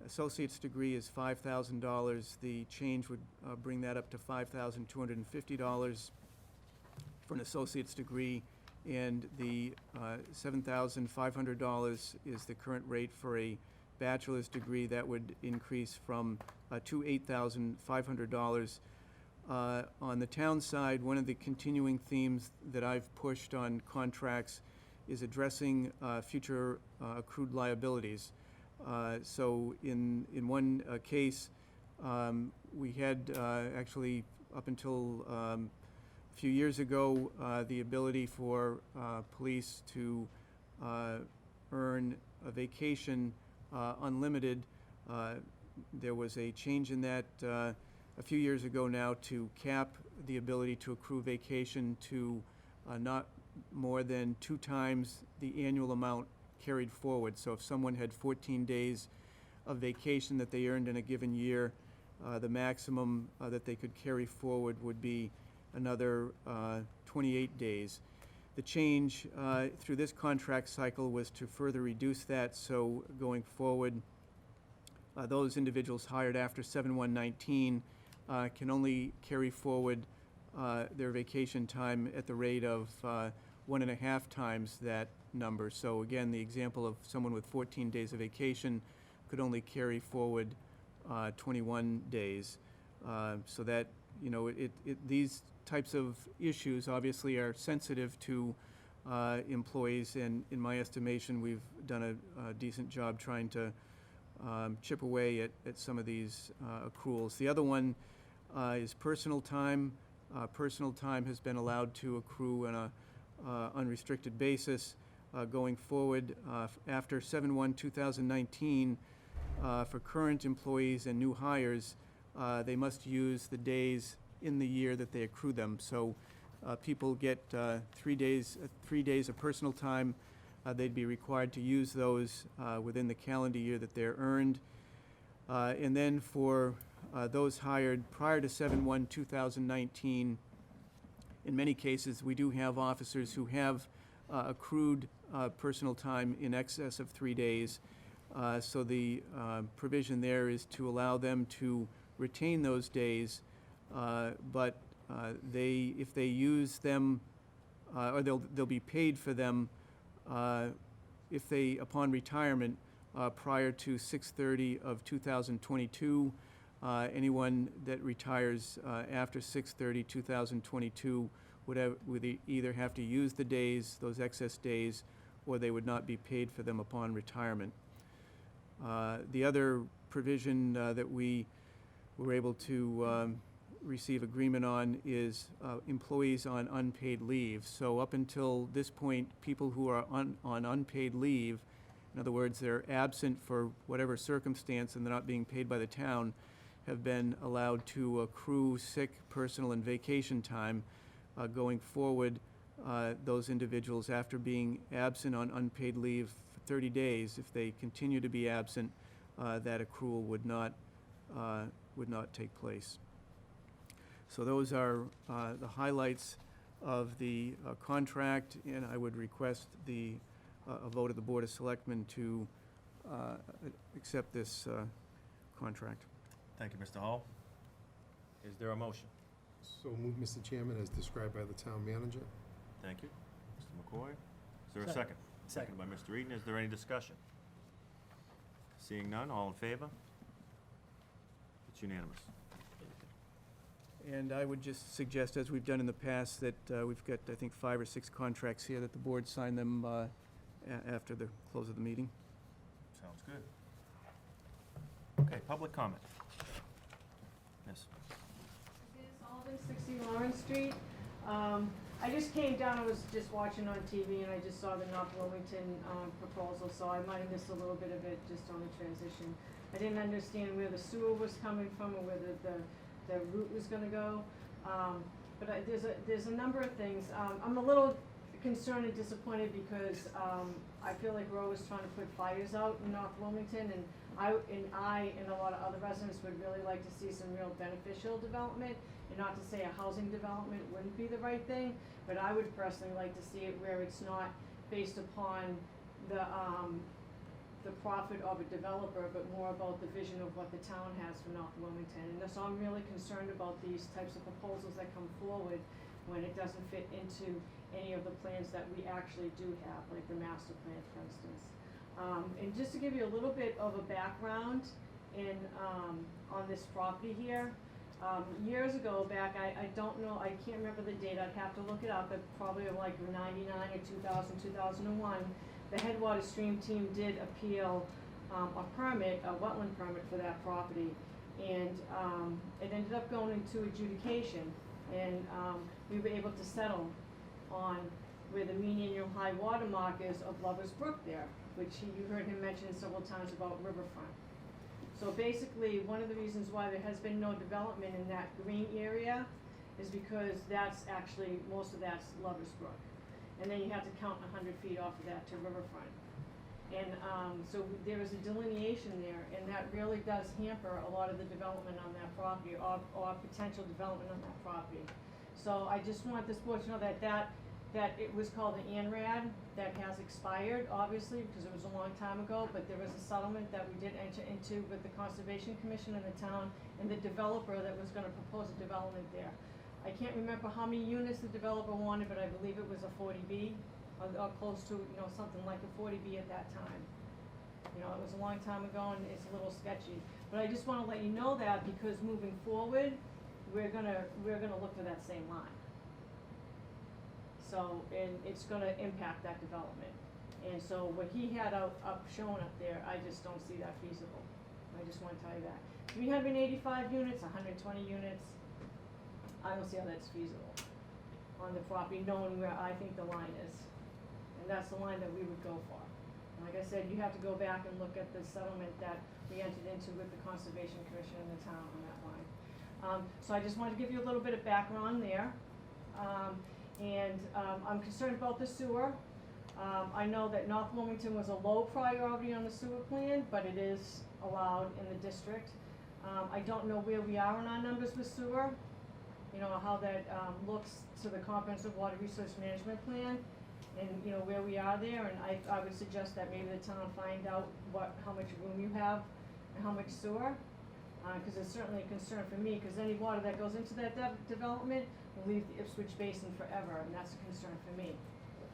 associate's degree is $5,000. The change would bring that up to $5,250 for an associate's degree, and the $7,500 is the current rate for a bachelor's degree. That would increase from to $8,500. On the town side, one of the continuing themes that I've pushed on contracts is addressing future accrued liabilities. So in one case, we had actually up until a few years ago the ability for police to earn a vacation unlimited. There was a change in that a few years ago now to cap the ability to accrue vacation to not more than 2 times the annual amount carried forward. So if someone had 14 days of vacation that they earned in a given year, the maximum that they could carry forward would be another 28 days. The change through this contract cycle was to further reduce that, so going forward, those individuals hired after 7/1/19 can only carry forward their vacation time at the rate of 1.5 times that number. So again, the example of someone with 14 days of vacation could only carry forward 21 days. So that, you know, these types of issues obviously are sensitive to employees, and in my estimation, we've done a decent job trying to chip away at some of these accruals. The other one is personal time. Personal time has been allowed to accrue on a unrestricted basis going forward. After 7/1/2019, for current employees and new hires, they must use the days in the year that they accrue them. So people get 3 days of personal time. They'd be required to use those within the calendar year that they're earned. And then for those hired prior to 7/1/2019, in many cases, we do have officers who have accrued personal time in excess of 3 days. So the provision there is to allow them to retain those days, but if they use them, or they'll be paid for them if they, upon retirement, prior to 6/30/2022. Anyone that retires after 6/30/2022 would either have to use the days, those excess days, or they would not be paid for them upon retirement. The other provision that we we're able to receive agreement on is employees on unpaid leave. So up until this point, people who are on unpaid leave, in other words, they're absent for whatever circumstance and they're not being paid by the town, have been allowed to accrue sick, personal, and vacation time. Going forward, those individuals, after being absent on unpaid leave for 30 days, if they continue to be absent, that accrual would not take place. So those are the highlights of the contract, and I would request a vote of the Board of Selectmen to accept this contract. Thank you, Mr. Hall. Is there a motion? So move, Mr. Chairman, as described by the town manager. Thank you. Mr. McCoy, is there a second? Second. Seconded by Mr. Eden. Is there any discussion? Seeing none, all in favor? It's unanimous. And I would just suggest, as we've done in the past, that we've got, I think, 5 or 6 contracts here, that the board sign them after the close of the meeting. Sounds good. Okay, public comment. Yes. It is Alden, 60 Lawrence Street. I just came down, I was just watching on TV, and I just saw the North Wilmington proposal, so I might have missed a little bit of it just on the transition. I didn't understand where the sewer was coming from or where the route was gonna go. But there's a number of things. I'm a little concerned and disappointed because I feel like we're always trying to put fires out in North Wilmington, and I and a lot of other residents would really like to see some real beneficial development. And not to say a housing development wouldn't be the right thing, but I would personally like to see it where it's not based upon the profit of a developer, but more about the vision of what the town has for North Wilmington. And so I'm really concerned about these types of proposals that come forward when it doesn't fit into any of the plans that we actually do have, like the master plan, for instance. And just to give you a little bit of a background on this property here, years ago back, I don't know, I can't remember the date, I'd have to look it up, but probably like 99 or 2000, 2001, the Headwater Stream Team did appeal a permit, a wetland permit for that property. And it ended up going into adjudication, and we were able to settle on where the median high water mark is of Lover's Brook there, which you heard him mention several times about riverfront. So basically, one of the reasons why there has been no development in that green area is because that's actually, most of that's Lover's Brook. And then you have to count 100 feet off of that to riverfront. And so there is a delineation there, and that really does hamper a lot of the development on that property, or potential development on that property. So I just want this board to know that it was called the ANRAD, that has expired, obviously, because it was a long time ago, but there was a settlement that we did enter into with the Conservation Commission and the town, and the developer that was gonna propose a development there. I can't remember how many units the developer wanted, but I believe it was a 40B, or close to, something like a 40B at that time. It was a long time ago, and it's a little sketchy. But I just wanna let you know that, because moving forward, we're gonna look for that same line. So, and it's gonna impact that development. And so what he had shown up there, I just don't see that feasible. I just wanna tell you that. 385 units, 120 units, I don't see how that's feasible on the property, knowing where I think the line is. And that's the line that we would go for. And like I said, you have to go back and look at the settlement that we entered into with the Conservation Commission and the town on that line. So I just wanted to give you a little bit of background there. I'm concerned about the sewer. I know that North Wilmington was a low priority on the sewer plan, but it is allowed in the district. I don't know where we are in our numbers with sewer, how that looks to the comprehensive water resource management plan, and where we are there. And I would suggest that maybe the town find out how much room you have and how much sewer, because it's certainly a concern for me, because any water that goes into that development will leave the Ipswich Basin forever, and that's a concern for me.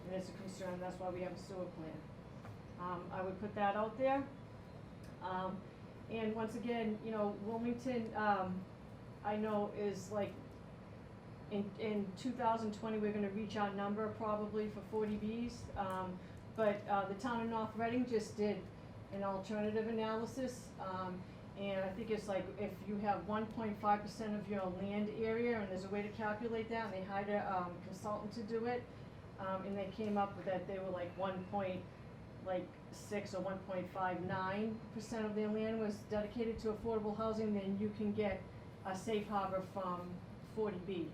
And it's a concern, that's why we have a sewer plan. I would put that out there. And once again, Wilmington, I know is like, in 2020, we're gonna reach our number probably for 40Bs. But the town of North Reading just did an alternative analysis, And I think it's like if you have 1.5% of your land area, and there's a way to calculate that, and they hired a consultant to do it, and they came up with that they were like 1.6 or 1.59% of their land was dedicated to affordable housing, then you can get a safe harbor from 40B.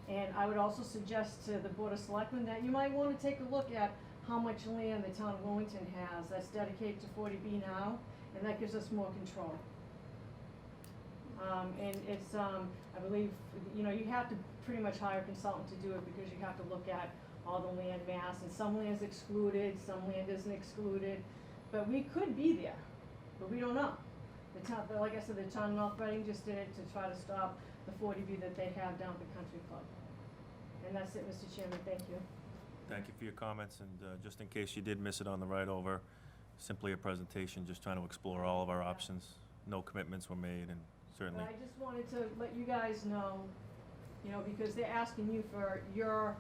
And I would also suggest to the Board of Selectmen that you might wanna take a look at how much land the town of Wilmington has that's dedicated to 40B now, and that gives us more control. And it's, I believe, you know, you have to pretty much hire a consultant to do it because you have to look at all the land mass, and some land's excluded, some land isn't excluded, but we could be there, but we don't know. The town, but like I said, the town of North Reading just did it to try to stop the 40B that they have down at the country club. And that's it, Mr. Chairman, thank you. Thank you for your comments, and just in case you did miss it on the ride over, simply a presentation, just trying to explore all of our options. No commitments were made, and certainly. But I just wanted to let you guys know, you know, because they're asking you for your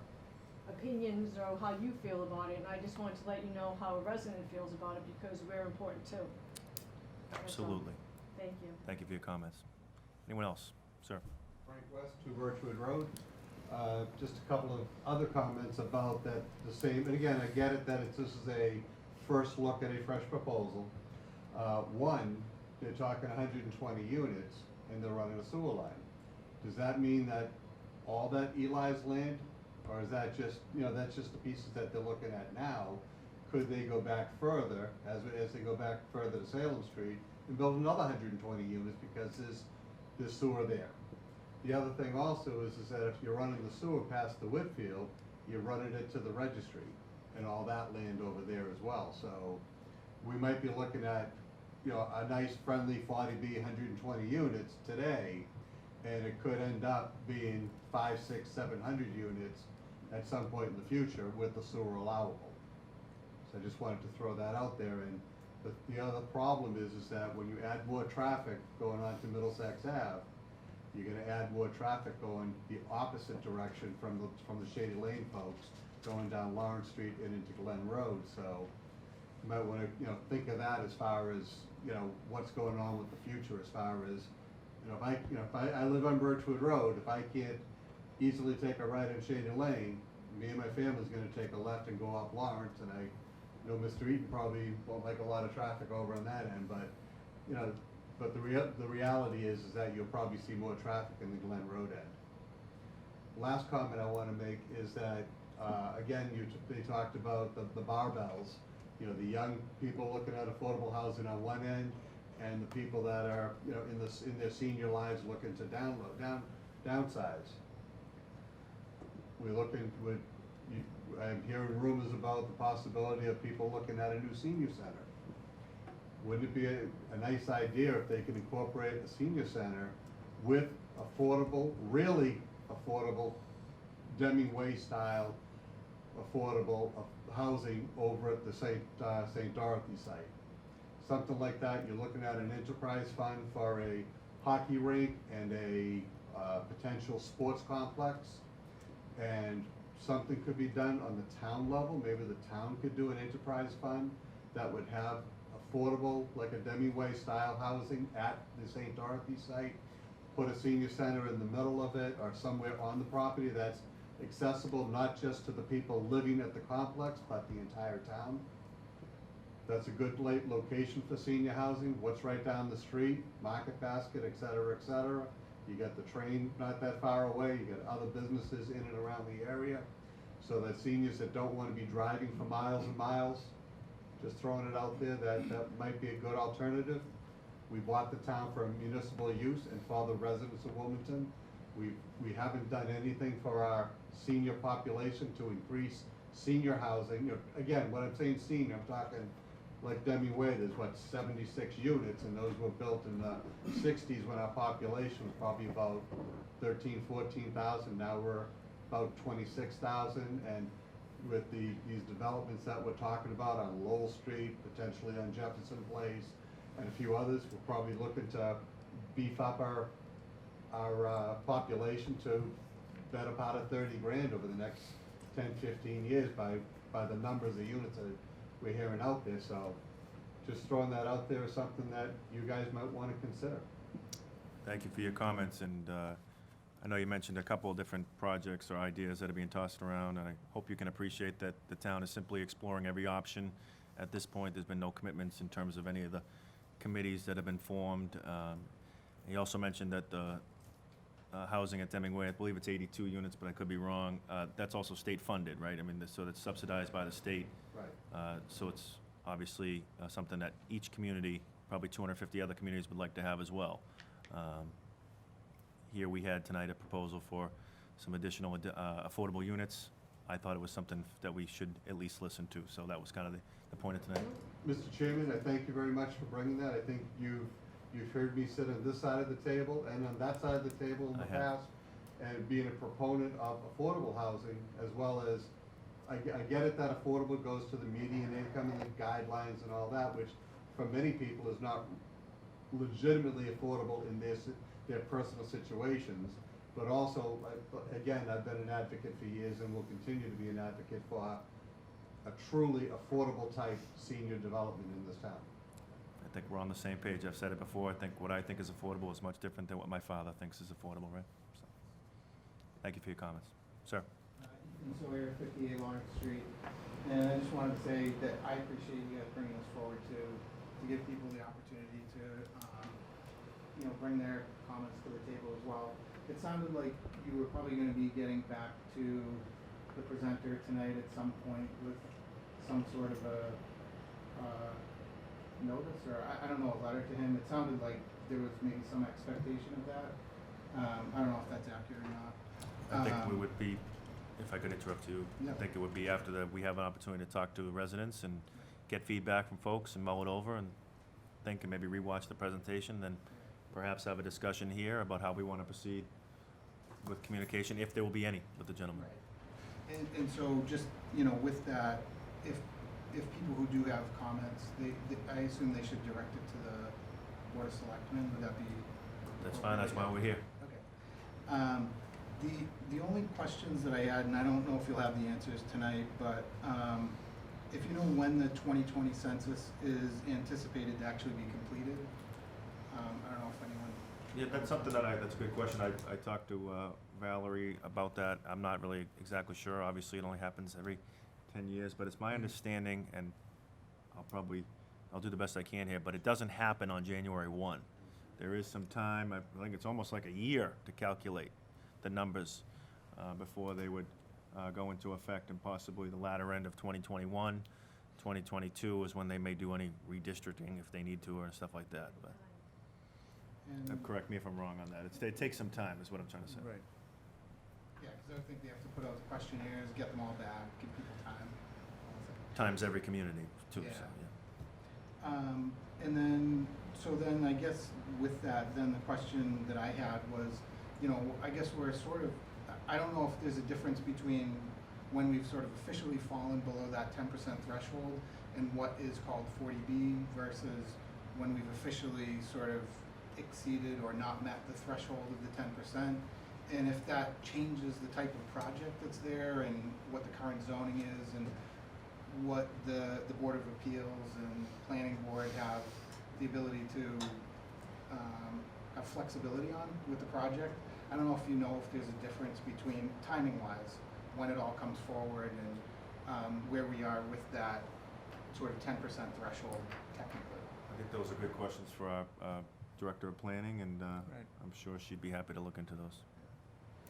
opinions or how you feel about it, and I just wanted to let you know how a resident feels about it, because we're important too. That's all. Absolutely. Thank you. Thank you for your comments. Anyone else? Sir? Frank West, 2 Birchwood Road. Just a couple of other comments about that, the same, and again, I get it that this is a first look at a fresh proposal. One, they're talking 120 units and they're running a sewer line. Does that mean that all that Eli's land, or is that just, you know, that's just the pieces that they're looking at now? Could they go back further, as they go back further to Salem Street, and build another 120 units because there's sewer there? The other thing also is that if you're running the sewer past the Whitfield, you're running it to the registry and all that land over there as well. So we might be looking at, you know, a nice friendly 40B 120 units today, and it could end up being 500, 600, 700 units at some point in the future with the sewer allowable. So I just wanted to throw that out there. And the other problem is that when you add more traffic going on to Middlesex Ave, you're gonna add more traffic going the opposite direction from the Shady Lane folks, going down Lawrence Street and into Glen Road. So you might wanna, you know, think of that as far as, you know, what's going on with the future as far as, you know, if I live on Birchwood Road, if I can't easily take a right in Shady Lane, me and my family's gonna take a left and go up Lawrence, and I know Mr. Eaton probably won't like a lot of traffic over on that end, but, you know, but the reality is that you'll probably see more traffic in the Glen Road end. Last comment I wanna make is that, again, they talked about the barbells, you know, the young people looking at affordable housing on one end, and the people that are, you know, in their senior lives looking to downsize. I'm hearing rumors about the possibility of people looking at a new senior center. Wouldn't it be a nice idea if they could incorporate a senior center with affordable, really affordable, Deming Way style affordable housing over at the St. Dorothy site? Something like that. You're looking at an enterprise fund for a hockey rink and a potential sports complex, and something could be done on the town level. Maybe the town could do an enterprise fund that would have affordable, like a Deming Way style housing at the St. Dorothy site, put a senior center in the middle of it or somewhere on the property that's accessible not just to the people living at the complex, but the entire town. That's a good location for senior housing. What's right down the street, Market Basket, et cetera, et cetera. You got the train not that far away, you got other businesses in and around the area, so that seniors that don't want to be driving for miles and miles, just throwing it out there, that might be a good alternative. We bought the town for municipal use and for the residents of Wilmington. We haven't done anything for our senior population to increase senior housing. You know, again, when I'm saying senior, I'm talking like Deming Way, there's 76 units, and those were built in the 60s when our population was probably about 13,000, 14,000. Now we're about 26,000, and with these developments that we're talking about on Lowell Street, potentially on Jefferson Place, and a few others, we're probably looking to beef up our population to better part of 30 grand over the next 10, 15 years by the numbers of units that we're hearing out there. So just throwing that out there is something that you guys might want to consider. Thank you for your comments, and I know you mentioned a couple of different projects or ideas that are being tossed around, and I hope you can appreciate that the town is simply exploring every option. At this point, there's been no commitments in terms of any of the committees that have been formed. He also mentioned that the housing at Deming Way, I believe it's 82 units, but I could be wrong, that's also state-funded, right? I mean, so that's subsidized by the state. Right. So it's obviously something that each community, probably 250 other communities would like to have as well. Here we had tonight a proposal for some additional affordable units. I thought it was something that we should at least listen to, so that was kind of the point of tonight. Mr. Chairman, I thank you very much for bringing that. I think you've heard me sit on this side of the table and on that side of the table in the I have. past, and being a proponent of affordable housing, as well as, I get it that affordable goes to the median income and the guidelines and all that, which for many people is not legitimately affordable in their personal situations. But also, again, I've been an advocate for years and will continue to be an advocate for a truly affordable type senior development in this town. I think we're on the same page. I've said it before. I think what I think is affordable is much different than what my father thinks is affordable, right? So, thank you for your comments. Sir? Ethan Sawyer, 58 Lawrence Street. And I just wanted to say that I appreciate you guys bringing this forward to give people the opportunity to, bring their comments to the table as well. It sounded like you were probably going to be getting back to the presenter tonight at some point with some sort of a notice, or I don't know, a letter to him. It sounded like there was maybe some expectation of that. I don't know if that's accurate or not. I think we would be, if I could interrupt you, Yeah. I think it would be after we have an opportunity to talk to the residents and get feedback from folks and mull it over and think and maybe rewatch the presentation, then perhaps have a discussion here about how we want to proceed with communication, if there will be any, with the gentleman. Right. And so just, with that, if people who do have comments, I assume they should direct it to the Board of Selectmen, would that be? That's fine, that's why we're here. Okay. The only questions that I had, and I don't know if you'll have the answers tonight, but if you know when the 2020 census is anticipated to actually be completed, I don't know if anyone. Yeah, that's something that's a good question. I talked to Valerie about that. I'm not really exactly sure. Obviously, it only happens every 10 years, but it's my understanding, and I'll do the best I can here, but it doesn't happen on January 1. There is some time, I think it's almost like a year to calculate the numbers before they would go into effect, and possibly the latter end of 2021. 2022 is when they may do any redistricting if they need to or stuff like that. But correct me if I'm wrong on that. It takes some time, is what I'm trying to say. Right. Yeah, because I think they have to put out the questionnaires, get them all back, give people time. Times every community too, Yeah. so, yeah. And then, so then I guess with that, then the question that I had was, I guess we're sort of, I don't know if there's a difference between when we've sort of officially fallen below that 10% threshold and what is called 40B versus when we've officially sort of exceeded or not met the threshold of the 10%. And if that changes the type of project that's there and what the current zoning is and what the Board of Appeals and Planning Board have the ability to have flexibility on with the project. I don't know if you know if there's a difference between timing-wise, when it all comes forward and where we are with that sort of 10% threshold technically. I think those are good questions for our Director of Planning, and Right. I'm sure she'd be happy to look into those.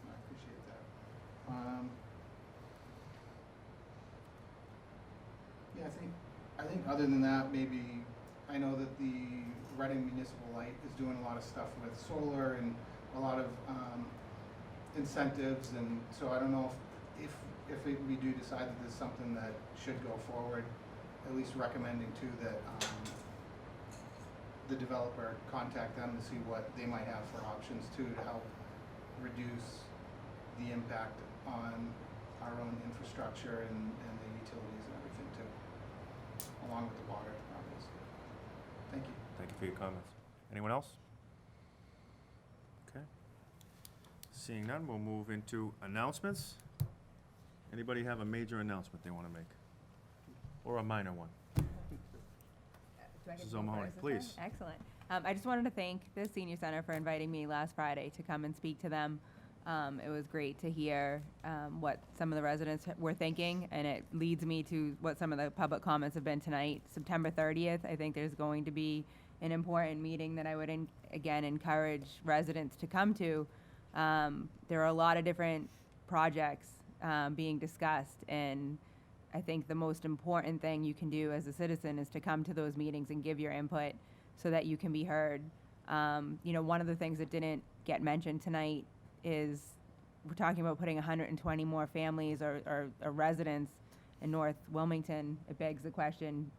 I appreciate that. Yeah, I think other than that, maybe, I know that the Reading Municipal Light is doing a lot of stuff with solar and a lot of incentives, and so I don't know if we do decide that there's something that should go forward, at least recommending too that the developer contact them to see what they might have for options too to help reduce the impact on our own infrastructure and the utilities and everything too, along with the water, obviously. Thank you. Thank you for your comments. Anyone else? Okay. Seeing none, we'll move into announcements. Anybody have a major announcement they want to make? Or a minor one? Do So I can Mrs. go O'Mahony, first this please. time? Excellent. I just wanted to thank the senior center for inviting me last Friday to come and speak to them. It was great to hear what some of the residents were thinking, and it leads me to what some of the public comments have been tonight. September 30th, I think there's going to be an important meeting that I would, again, encourage residents to come to. There are a lot of different projects being discussed, and I think the most important thing you can do as a citizen is to come to those meetings and give your input so that you can be heard. One of the things that didn't get mentioned tonight is we're talking about putting 120 more families or residents in North Wilmington. It begs the question,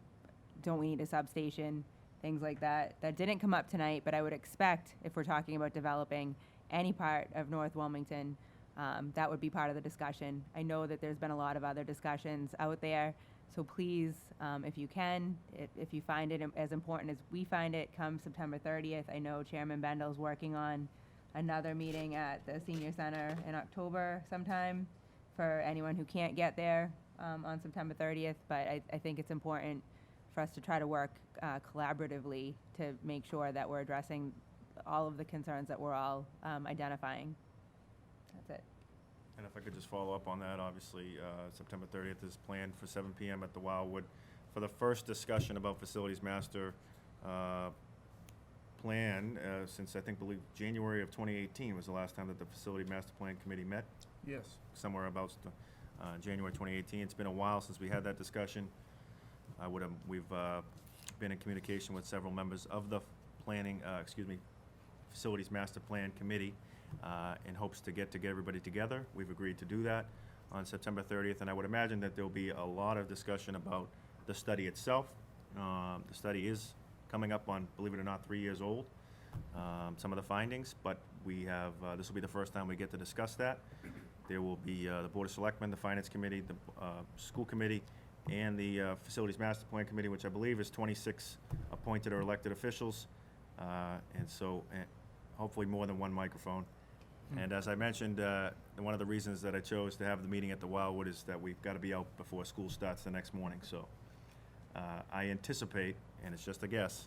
don't we need a substation? Things like that. That didn't come up tonight, but I would expect if we're talking about developing any part of North Wilmington, that would be part of the discussion. I know that there's been a lot of other discussions out there, so please, if you can, if you find it as important as we find it, come September 30th. I know Chairman Bendel's working on another meeting at the Senior Center in October sometime for anyone who can't get there on September 30th, but I think it's important for us to try to work collaboratively to make sure that we're addressing all of the concerns that we're all identifying. That's it. And if I could just follow up on that, obviously, September 30th is planned for 7 PM at the Wildwood for the first discussion about facilities master plan since I believe January of 2018 was the last time that the facility master plan committee met. Yes. Somewhere about January 2018. It's been a while since we had that discussion. We've been in communication with several members of the facilities master plan committee in hopes to get everybody together. We've agreed to do that on September 30th, and I would imagine that there'll be a lot of discussion about the study itself. The study is coming up on, believe it or not, 3 years old, some of the findings, but we have, this will be the first time we get to discuss that. There will be the Board of Selectmen, the Finance Committee, the School Committee, and the Facilities Master Plan Committee, which I believe is 26 appointed or elected officials, and so hopefully more than one microphone. And as I mentioned, one of the reasons that I chose to have the meeting at the Wildwood is that we've got to be out before school starts the next morning. So I anticipate, and it's just a guess,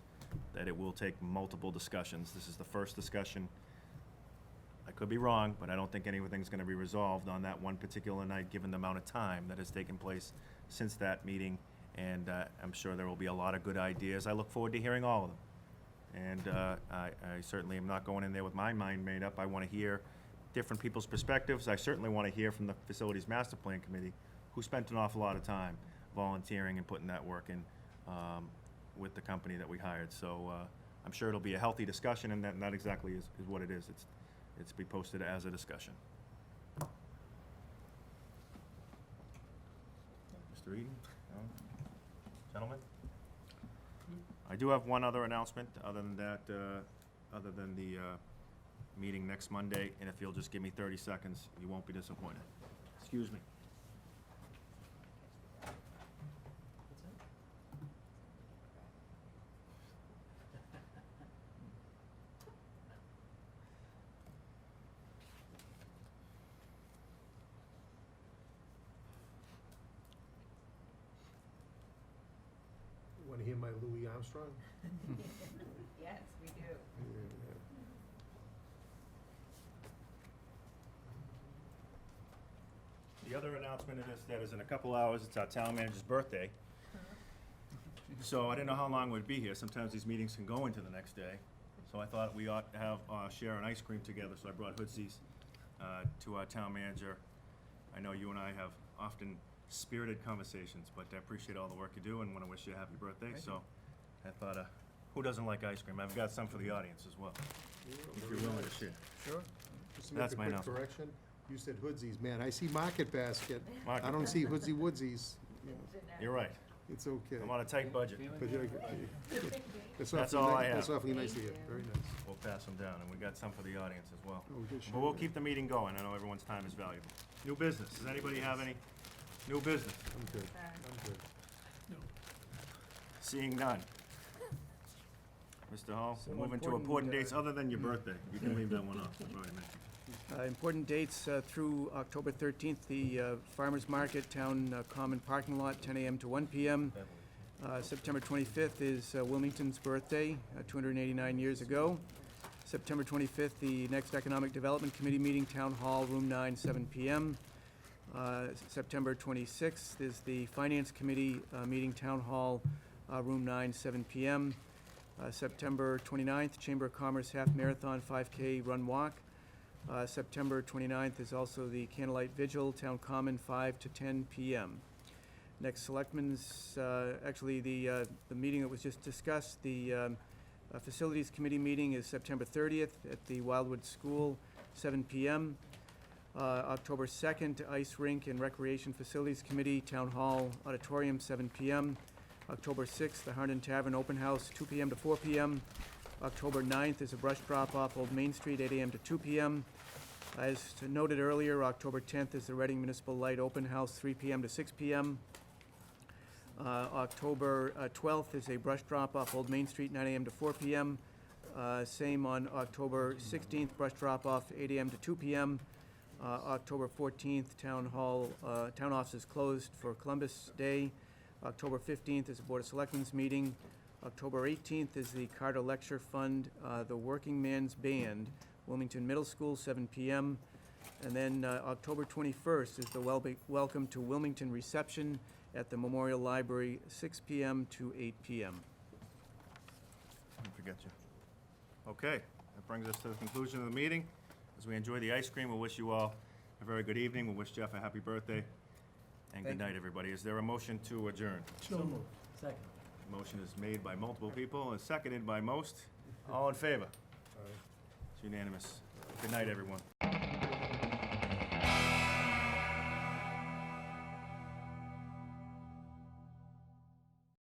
that it will take multiple discussions. This is the first discussion. I could be wrong, but I don't think anything's going to be resolved on that one particular night, given the amount of time that has taken place since that meeting. And I'm sure there will be a lot of good ideas. I look forward to hearing all of them. And I certainly am not going in there with my mind made up. I want to hear different people's perspectives. I certainly want to hear from the Facilities Master Plan Committee, who spent an awful lot of time volunteering and putting that work in with the company that we hired. So I'm sure it'll be a healthy discussion, and that exactly is what it is. It's be posted as a discussion. Mr. Eaton? No? Gentlemen? I do have one other announcement, other than that, other than the meeting next Monday, and if you'll just give me 30 seconds, you won't be disappointed. Excuse me. Want to hear my Louis Armstrong? Yes, we do. The other announcement is that is in a couple hours, it's our town manager's birthday. So I didn't know how long we'd be here. Sometimes these meetings can go into the next day. So I thought we ought to have, share an ice cream together, so I brought Hoodsies to our town manager. I know you and I have often spirited conversations, but I appreciate all the work you do and want to wish you a happy birthday. So I thought, who doesn't like ice cream? I've got some for the audience as well, if you're willing to share. Sure. Just to That's make my a quick announcement. correction, you said hoodsies, man, I see Market Basket. Market I don't see hoodsie woodsies. You're right. It's okay. I'm on a tight budget. But That's awfully all ni- I have. That's awfully nice to hear, very nice. We'll pass them down, and we got some for the audience as well. Oh, we did But share we'll that. keep the meeting going. I know everyone's time is valuable. New business. Does anybody have any new business? I'm good, I'm good. Seeing none. Mr. Hall, So moving to important, important dates other than your birthday. You can leave that one off. I've already mentioned. Important dates through October 13th, the Farmers Market Town Common Parking Lot, 10 a.m. to 1 p.m. September 25th is Wilmington's birthday, 289 years ago. September 25th, the next Economic Development Committee meeting, Town Hall, Room 9, 7 p.m. September 26th is the Finance Committee meeting, Town Hall, Room 9, 7 p.m. September 29th, Chamber of Commerce Half Marathon 5K Run Walk. September 29th is also the Candlelight Vigil, Town Common, 5 to 10 p.m. Next Selectmen's, actually, the meeting that was just discussed, the Facilities Committee meeting is September 30th at the Wildwood School, 7 p.m. October 2nd, Ice Rink and Recreation Facilities Committee, Town Hall Auditorium, 7 p.m. October 6th, the Herndon Tavern Open House, 2 p.m. to 4 p.m. October 9th is a brush drop-off, Old Main Street, 8 a.m. to 2 p.m. As noted earlier, October 10th is the Reading Municipal Light Open House, 3 p.m. to 6 p.m. October 12th is a brush drop-off, Old Main Street, 9 a.m. to 4 p.m. Same on October 16th, brush drop-off, 8 a.m. to 2 p.m. October 14th, Town offices closed for Columbus Day. October 15th is the Board of Selectmen's meeting. October 18th is the Carter Lecture Fund, the Working Man's Band, Wilmington Middle School, 7 p.m. And then October 21st is the Welcome to Wilmington reception at the Memorial Library, 6 p.m. to 8 p.m. Didn't forget you. Okay, that brings us to the conclusion of the meeting. As we enjoy the ice cream, we'll wish you all a very good evening. We'll wish Jeff a happy birthday. And good night, everybody. Is there a motion to adjourn? So moved. Second. Motion is made by multiple people and seconded by most. All in favor? It's unanimous. Good night, everyone.